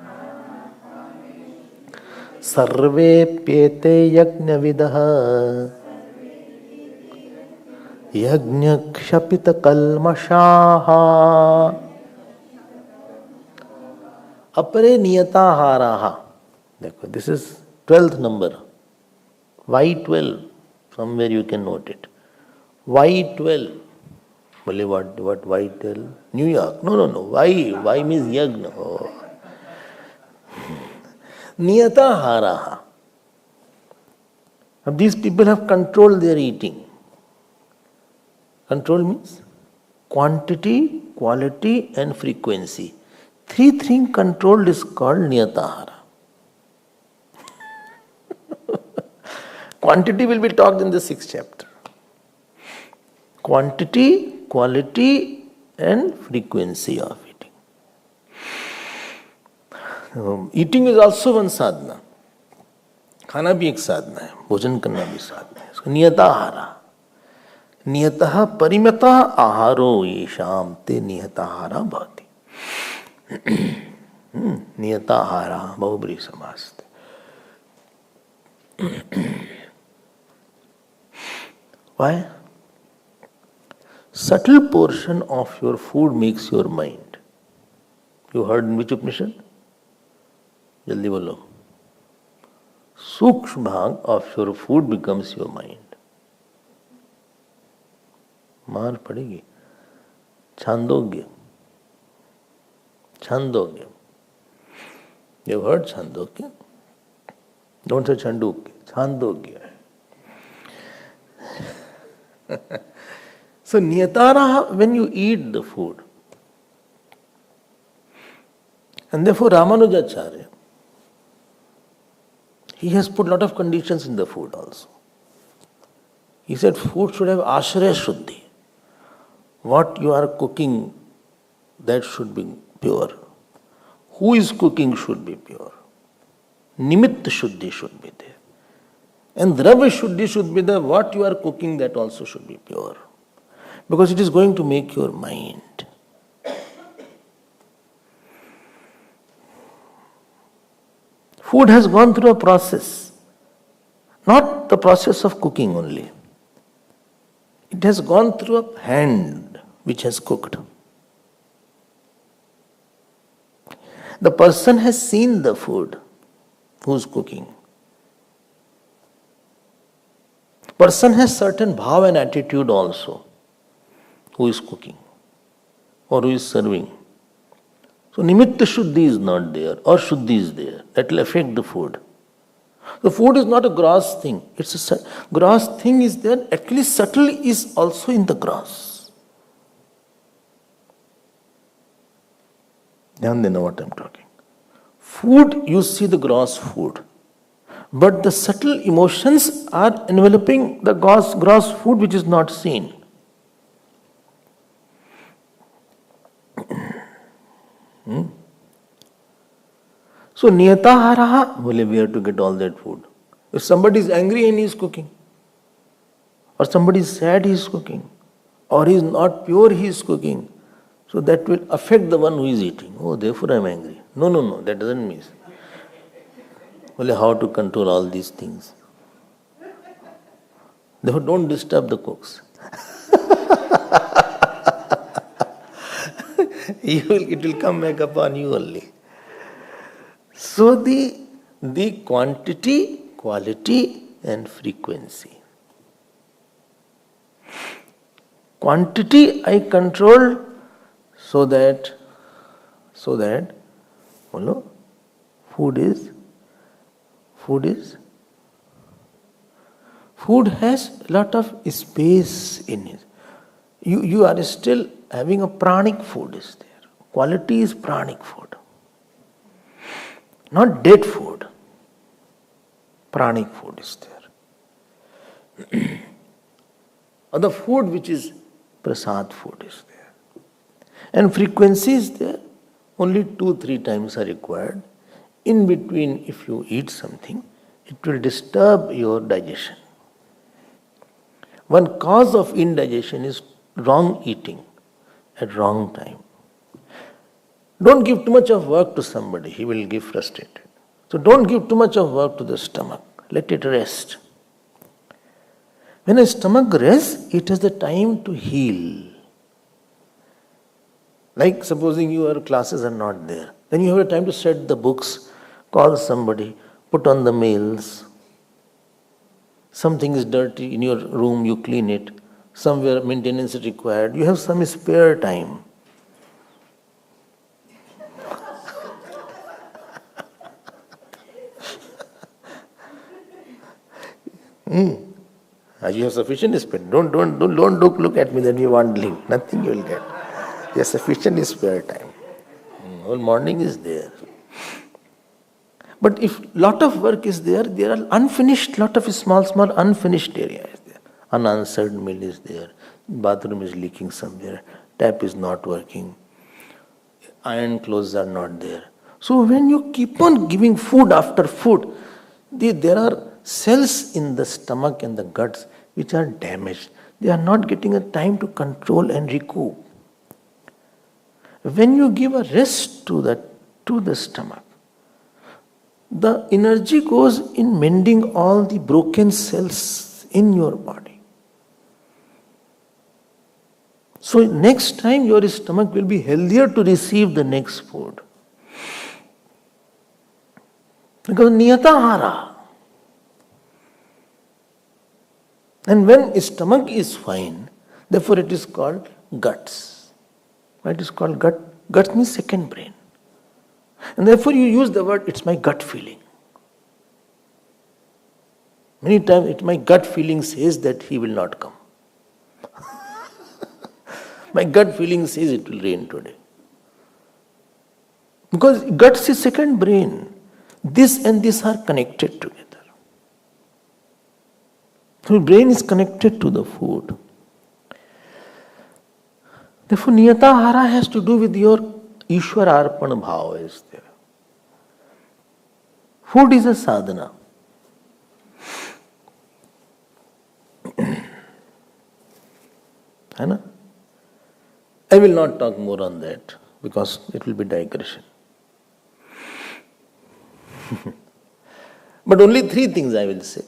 Sarve pyete yagna vidaha. Yagna kshapita kalmashaha. Apare niyataharaha. This is 12th number. Why 12? Somewhere you can note it. Why 12? What why 12? New York. No. Why? Why means Yagna. Oh. Niyataharaha. These people have controlled their eating. Control means quantity, quality and frequency. 3 things controlled is called niyatahara. Quantity will be talked in the 6th chapter. Quantity, quality and frequency of eating. Eating is also one sadhana. खाना भी एक साधना है, भोजन करना भी साधना है. इसको नियताहारा. नियतः परिमितः आहारो येषां ते नियताहारा भवति. नियताहारा बहुब्रीहि समास. Why? Subtle portion of your food makes your mind. You heard in which Upanishad? Jaldi bolo. Sukshma bhag of your food becomes your mind. मार पड़ेगी. Chandogya. Chandogya. You have heard Chandogya? Don't say Chandogya. Chandogya. So niyatara, when you eat the food, and therefore Ramanujacharya, he has put a lot of conditions in the food also. He said food should have ashraya shuddhi. What you are cooking, that should be pure. Who is cooking should be pure. Nimitta shuddhi should be there. And dravya shuddhi should be there. What you are cooking, that also should be pure. Because it is going to make your mind. Food has gone through a process. Not the process of cooking only. It has gone through a hand which has cooked. The person has seen the food who is cooking. Person has certain bhav and attitude also who is cooking or who is serving. So nimitta shuddhi is not there or shuddhi is there. That will affect the food. The food is not a gross thing. It's a gross thing is there. Actually subtle is also in the gross. Then they know what I'm talking. Food, you see the gross food. But the subtle emotions are enveloping the gross food which is not seen. So niyataharaha, we have to get all that food. If somebody is angry and he is cooking, Or somebody is sad, he is cooking. Or he is not pure, he is cooking. So that will affect the one who is eating. Oh, therefore I am angry. No, that doesn't mean. Only how to control all these things. Therefore don't disturb the cooks. It will come back upon you only. So the quantity, quality and frequency. Quantity I control so that food has a lot of space in it. You are still having a pranic food is there. Quality is pranic food. Not dead food. Pranic food is there. Or the food which is prasad food is there. And frequency is there. Only 2-3 times are required. In between, if you eat something, it will disturb your digestion. One cause of indigestion is wrong eating at wrong time. Don't give too much of work to somebody, he will get frustrated. So don't give too much of work to the stomach. Let it rest. When a stomach rests, it has the time to heal. Like supposing your classes are not there. Then you have a time to set the books, call somebody, put on the mails. Something is dirty in your room, you clean it. Somewhere maintenance is required. You have some spare time. You have sufficient spare. Don't look at me that you want to leave. Nothing you will get. You have sufficient spare time. Whole morning is there. But if lot of work is there are unfinished, lot of small unfinished areas there. Unanswered mail is there. Bathroom is leaking somewhere. Tap is not working. Iron clothes are not there. So when you keep on giving food after food, there are cells in the stomach and the guts which are damaged. They are not getting a time to control and recoup. When you give a rest to the stomach, the energy goes in mending all the broken cells in your body. So next time your stomach will be healthier to receive the next food. Because niyatahara. And when stomach is fine, therefore it is called guts. Why it is called gut? Gut means second brain. And therefore you use the word, it's my gut feeling. Many times my gut feeling says that he will not come. My gut feeling says it will rain today. Because guts is second brain. This and this are connected together. So brain is connected to the food. Therefore, niyatahara has to do with your Ishwara Arpana Bhava is there. Food is a sadhana. I will not talk more on that because it will be digression. But only 3 things I will say.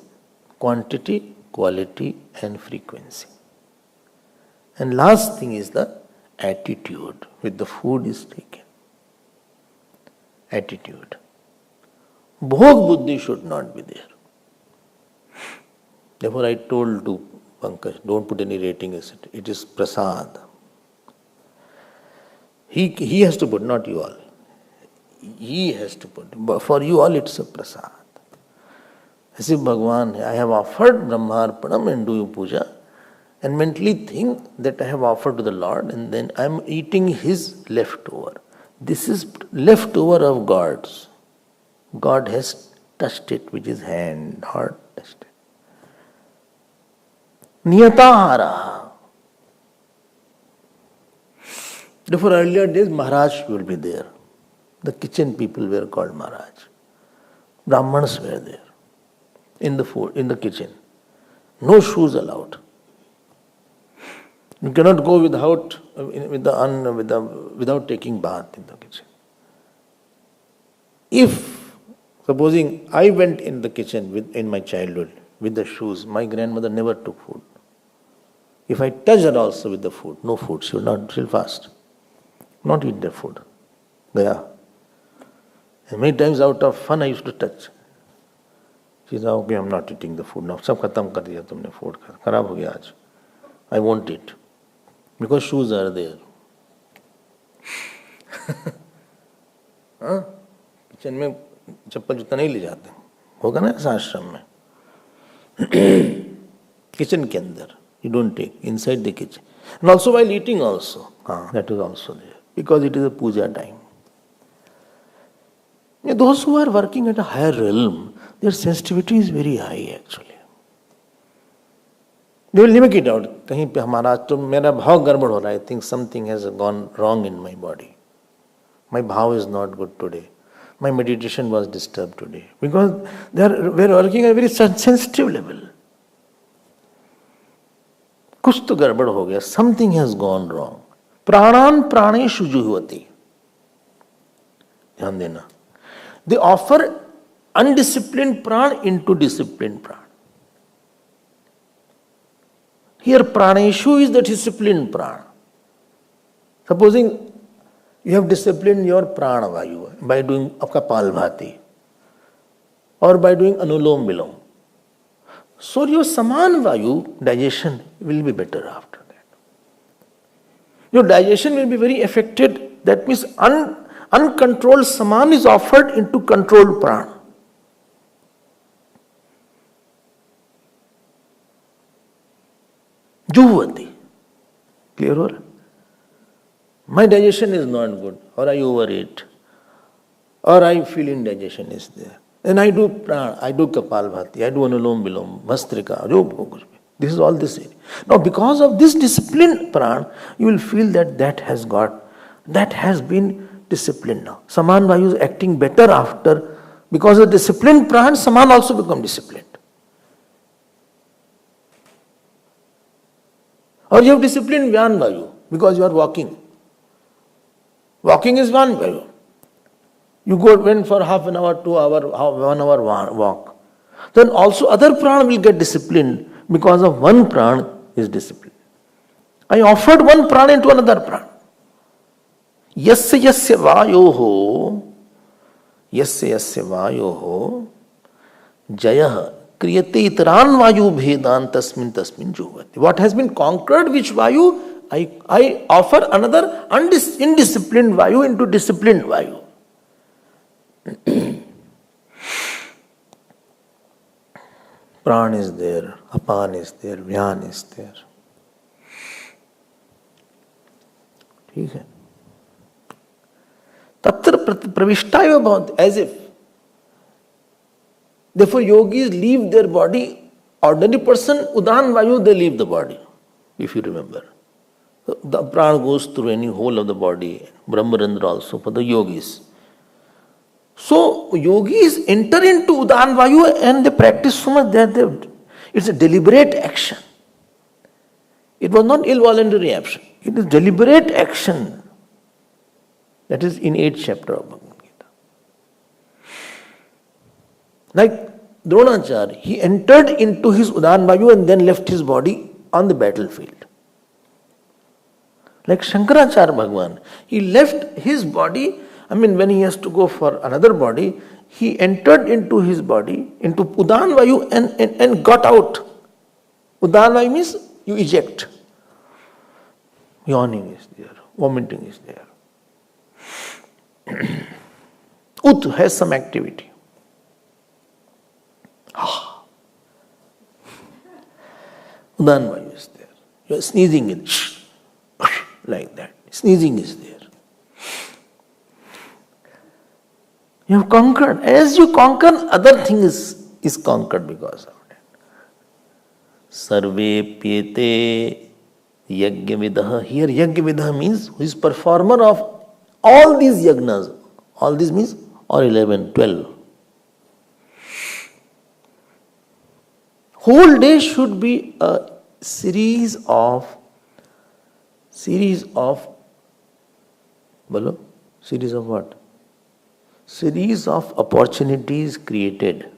Quantity, quality and frequency. And last thing is the attitude with the food is taken. Attitude. Bhog buddhi should not be there. Therefore I told to Pankaj, don't put any rating as it is prasad. He has to put, not you all. He has to put. But for you all it's a prasad. As if Bhagavan, I have offered Brahmarpanam and do puja, and mentally think that I have offered to the Lord and then I am eating his leftover. This is leftover of God's. God has touched it with his hand, heart touched it. Niyatahara. Therefore earlier days Maharaj will be there. The kitchen people were called Maharaj. Brahmanas were there. In the food, in the kitchen. No shoes allowed. You cannot go without taking bath in the kitchen. If, supposing I went in the kitchen in my childhood with the shoes, my grandmother never took food. If I touch her also with the food, no food, she'll fast. Not eat the food. Gaya. And many times out of fun I used to touch. She said, okay, I'm not eating the food now. Sab khatam kar diya tumne food. Kharab ho gaya aaj. I won't eat. Because shoes are there. Kitchen में चप्पल जूता नहीं ले जाते होगा ना ऐसा आश्रम में किचन के अंदर you don't take inside the kitchen and also while eating also that is also there because it is a puja time. Those who are working at a higher realm, their sensitivity is very high actually. They will never get out. कहीं पे हमारा तो मेरा भाव गड़बड़ हो रहा है. I think something has gone wrong in my body. My bhav is not good today. My meditation was disturbed today. Because we are working at a very sensitive level. कुछ तो गड़बड़ हो गया. Something has gone wrong. प्राणान प्राणेषु जुह्वति. ध्यान देना. They offer undisciplined pran into disciplined pran. Here praneshu is the disciplined pran. Supposing you have disciplined your prana vayu by doing kapalbhati or by doing anulom vilom. So your saman vayu digestion will be better after that. Your digestion will be very affected. That means uncontrolled saman is offered into controlled prana. Juhvati. Clear or? My digestion is not good, or I overeat, or I feel indigestion is there. Then I do prana, I do kapalbhati, I do anulom vilom, vastrika, this is all this. Now because of this disciplined prana, you will feel that has been disciplined now. Saman vayu is acting better after, because of disciplined prana, saman also become disciplined. Or you have disciplined Vyan Vayu because you are walking. Walking is Vyan Vayu. You went for half an hour, 2 hour, 1 hour walk. Then also other prana will get disciplined because of one prana is disciplined. I offered one prana into another prana. Yasya vayoho jayah kriyate itaran vayu bhedan tasmin juhvati. What has been conquered, which vayu? I offer another indisciplined vayu into disciplined vayu. Pran is there, apan is there, vyan is there. ठीक है. तत्र प्रविष्टाय बहुत, as if. Therefore, yogis leave their body. Ordinary person, udan vayu, they leave the body. If you remember. The prana goes through any whole of the body. Brahmarandra also for the yogis. So, yogis enter into udan vayu and they practice so much that it's a deliberate action. It was not involuntary action. It is deliberate action. That is in 8th chapter of Bhagavad Gita. Like Dronacharya, he entered into his udan vayu and then left his body on the battlefield. Like Shankaracharya Bhagwan, he left his body, when he has to go for another body, he entered into his body, into udan vayu and got out. Udan vayu means you eject. Yawning is there, vomiting is there. Ut has some activity. Udan vayu is there. You are sneezing in like that. Sneezing is there. You have conquered. As you conquer, other thing is conquered because of that. Sarve pyete yagyavidah. Here yagyavidah means who is performer of all these yagnas. All this means or 11, 12. Whole day should be a series of series of, bolo, series of what? Series of opportunities created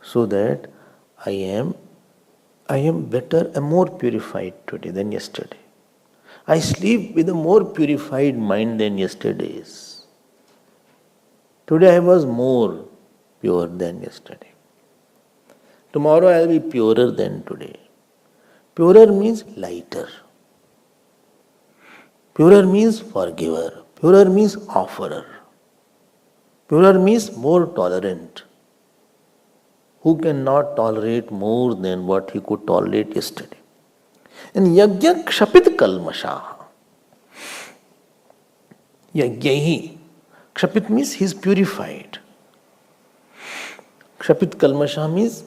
so that I am better and more purified today than yesterday. I sleep with a more purified mind than yesterday's. Today I was more pure than yesterday. Tomorrow I will be purer than today. Purer means lighter. Purer means forgiver. Purer means offerer. Purer means more tolerant. Who cannot tolerate more than what he could tolerate yesterday? And yagya kshapit kalmashaha. Yagyahi. Kshapit means he is purified. Kshapit kalmashaha means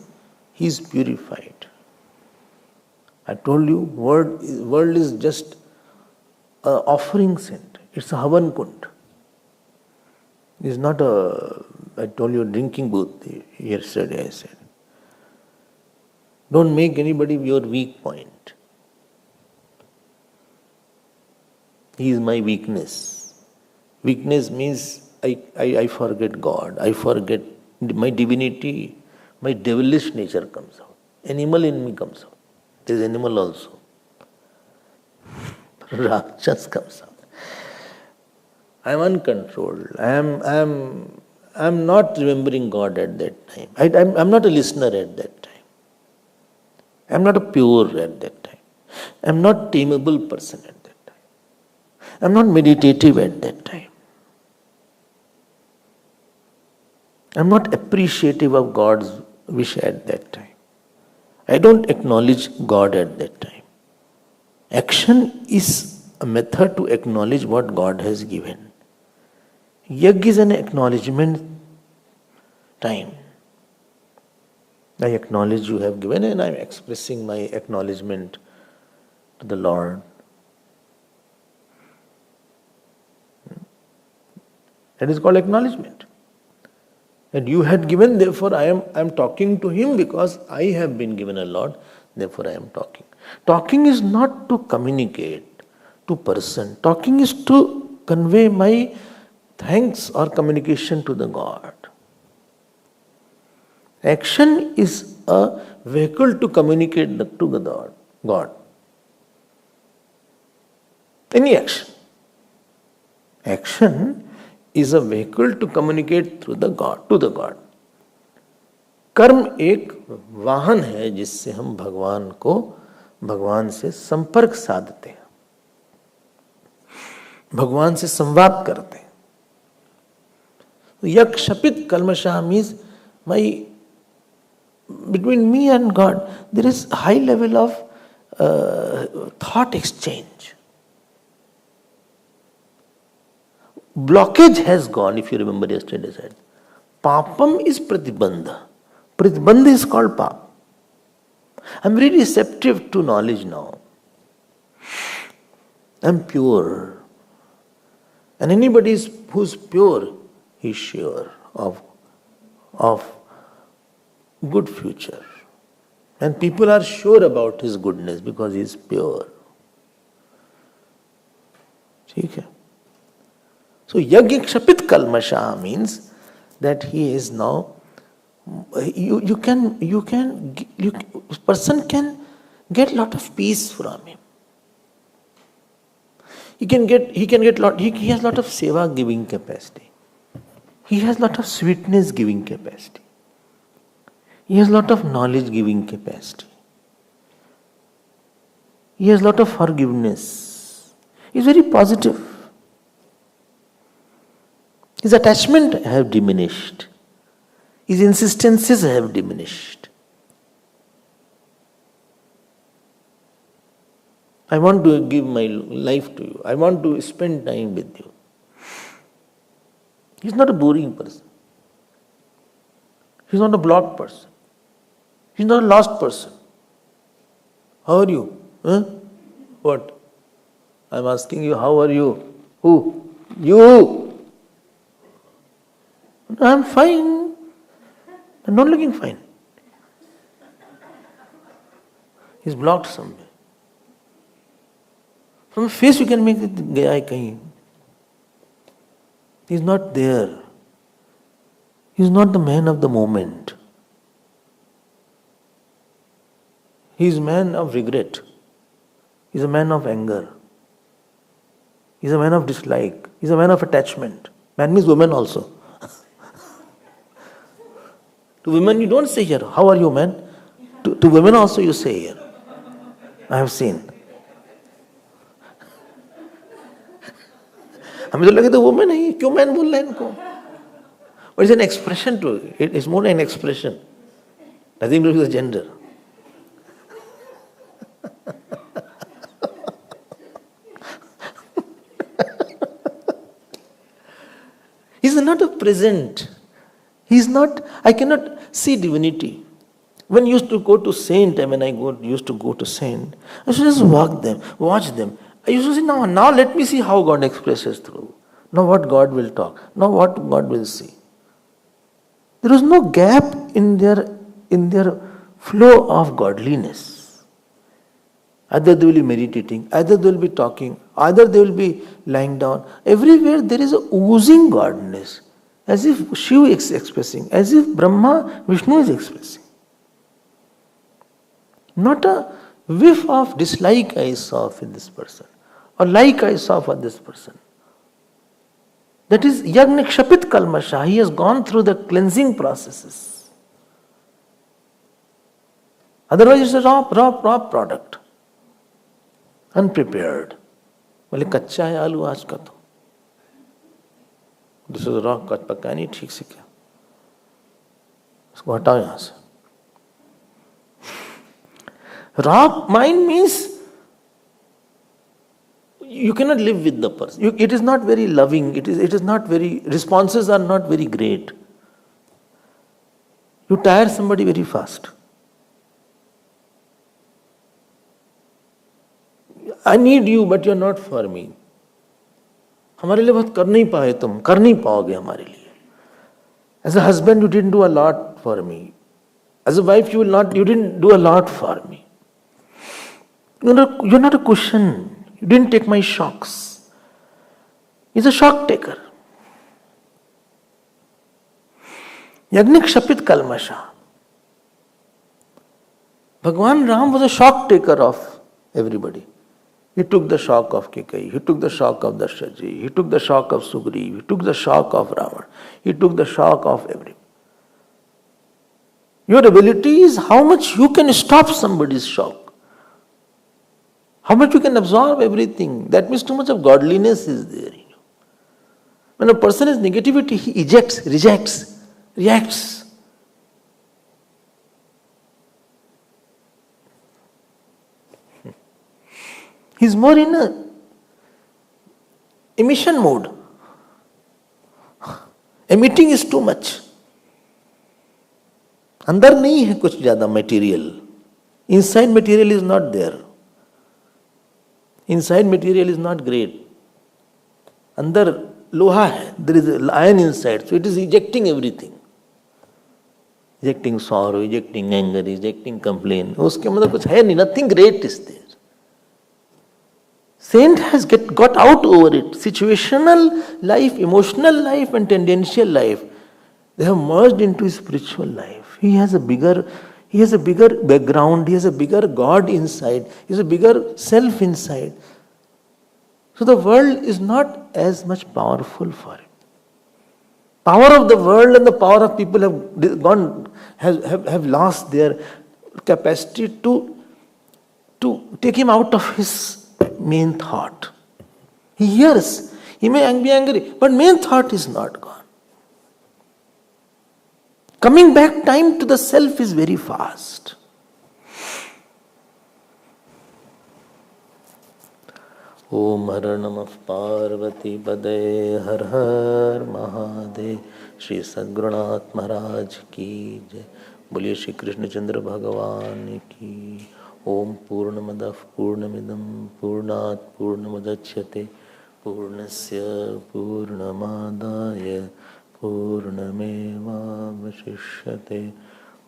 he is purified. I told you, world is just an offering center. It's a havan kund. It's not I told you, drinking booth yesterday I said. Don't make anybody your weak point. He is my weakness. Weakness means I forget God. I forget my divinity. My devilish nature comes out. Animal in me comes out. There is animal also. Rakshas comes out. I am uncontrolled. I am not remembering God at that time. I am not a listener at that time. I am not a pure at that time. I am not tameable person at that time. I am not meditative at that time. I am not appreciative of God's wish at that time. I don't acknowledge God at that time. Action is a method to acknowledge what God has given. Yajna is an acknowledgement time. I acknowledge you have given and I am expressing my acknowledgement to the Lord. That is called acknowledgement. That you had given, therefore I am talking to Him because I have been given a lot, therefore I am talking. Talking is not to communicate to person. Talking is to convey my thanks or communication to the God. Action is a vehicle to communicate to the God. Any action. Action is a vehicle to communicate through the God, to the God. कर्म एक वाहन है जिससे हम भगवान से संपर्क साधते हैं, भगवान से संवाद करते हैं. Yakshapit kalmasha means between me and God there is a high level of thought exchange. Blockage has gone, if you remember yesterday said. Papam is pratibandha. Pratibandha is called pap. I am very receptive to knowledge now. I am pure. And anybody who is pure, he is sure of good future. And people are sure about his goodness because he is pure. ठीक है? So yagya kshapit kalmasha means that he is now person can get lot of peace from him. He has lot of seva-giving capacity. He has lot of sweetness giving capacity. He has lot of knowledge giving capacity. He has lot of forgiveness. He is very positive. His attachment have diminished. His insistences have diminished. I want to give my life to you. I want to spend time with you. He is not a boring person. He is not a blocked person. He is not a lost person. How are you? Huh? What? I am asking you, how are you? Who? You! I am fine. I am not looking fine. He is blocked somewhere. From a face you can make it gaya hai kahin. He is not there. He is not the man of the moment. He is a man of regret. He is a man of anger. He is a man of dislike. He is a man of attachment. Man means woman also. To women you don't say here, how are you man? To women also you say here. I have seen. हमें तो लगे तो women है ये, क्यों man बोल रहा है इनको? But it's an expression to it. It's more an expression. Nothing to do with the gender. He's not a present. He's not, I cannot see divinity. When I used to go to saint, used to go to saint, I used to just watch them. I used to say, now let me see how God expresses through. Now what God will talk. Now what God will see. There was no gap in their flow of godliness. Either they will be meditating, either they will be talking, either they will be lying down. Everywhere there is a oozing godness. As if Shiva is expressing, as if Brahma, Vishnu is expressing. Not a whiff of dislike I saw in this person, or like I saw for this person. That is Yagna Kshapit Kalmasha. He has gone through the cleansing processes. Otherwise it's a raw product. Unprepared. बोले कच्चा है आलू आज का तो. This is raw, पका नहीं ठीक से क्या. इसको हटाओ यहाँ से. Raw mind means you cannot live with the person. It is not very loving. It is not very, responses are not very great. You tire somebody very fast. I need you, but you are not for me. हमारे लिए बहुत कर नहीं पाए तुम, कर नहीं पाओगे हमारे लिए. As a husband, you didn't do a lot for me. As a wife, you didn't do a lot for me. You're not a cushion. You didn't take my shocks. He's a shock taker. Yagnik Shapit Kalmasha. Bhagwan Ram was a shock taker of everybody. He took the shock of Kekai, he took the shock of Dashraji, he took the shock of Sugriv, he took the shock of Ravan, he took the shock of everybody. Your ability is how much you can stop somebody's shock. How much you can absorb everything. That means too much of godliness is there. When a person is negativity, he ejects, rejects, reacts. He's more in a emission mode. Emitting is too much. अंदर नहीं है कुछ ज़्यादा material. Inside material is not there. Inside material is not great. अंदर लोहा है. There is iron inside. So it is ejecting everything. Ejecting sorrow, ejecting anger, ejecting complaint. उसके मतलब कुछ है नहीं. Nothing great is there. Saint has got out over it. Situational life, emotional life and tendential life. They have merged into his spiritual life. He has a bigger background, he has a bigger God inside, he has a bigger self inside. So the world is not as much powerful for him. Power of the world and the power of people have lost their capacity to take him out of his main thought. He hears, he may be angry, but main thought is not gone. Coming back time to the self is very fast. Om Har Namah Parvati Pade Har Har Mahadev. Shri Sadgurunath Maharaj ki jai. Boliye Shri Krishna Chandra Bhagavan ki. Om Purnamadav Purnamidam Purnat Purnamadachyate Purnasya Purnamadaya Purnameva Vashishyate.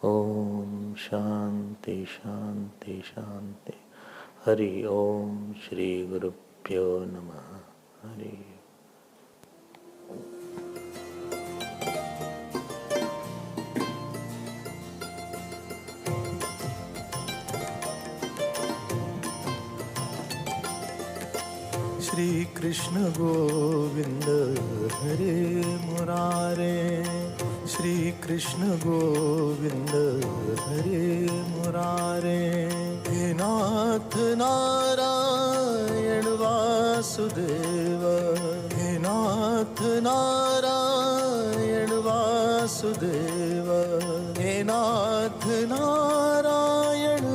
Om Shanti Shanti Shanti. Hari Om Shri Guru श्रीगुरुभ्यो नमः। हरि श्री कृष्ण गोविंद हरे मुरारे, श्री कृष्ण गोविंद हरे मुरारे। हे नाथ नारायण वासुदेव, हे नाथ नारायण वासुदेव, हे नाथ नारायण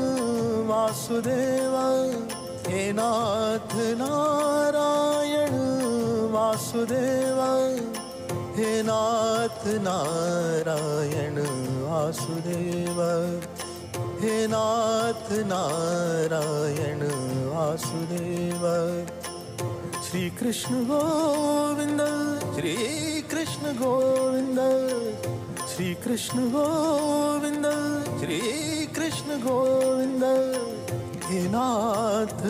वासुदेव, हे नाथ नारायण वासुदेव, हे नाथ नारायण वासुदेव, हे नाथ नारायण वासुदेव। श्री कृष्ण गोविंद, श्री कृष्ण गोविंद, श्री कृष्ण गोविंद, श्री कृष्ण गोविंद। हे नाथ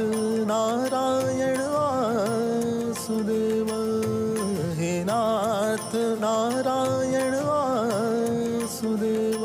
नारायण वासुदेव, हे नाथ नारायण वासुदेव।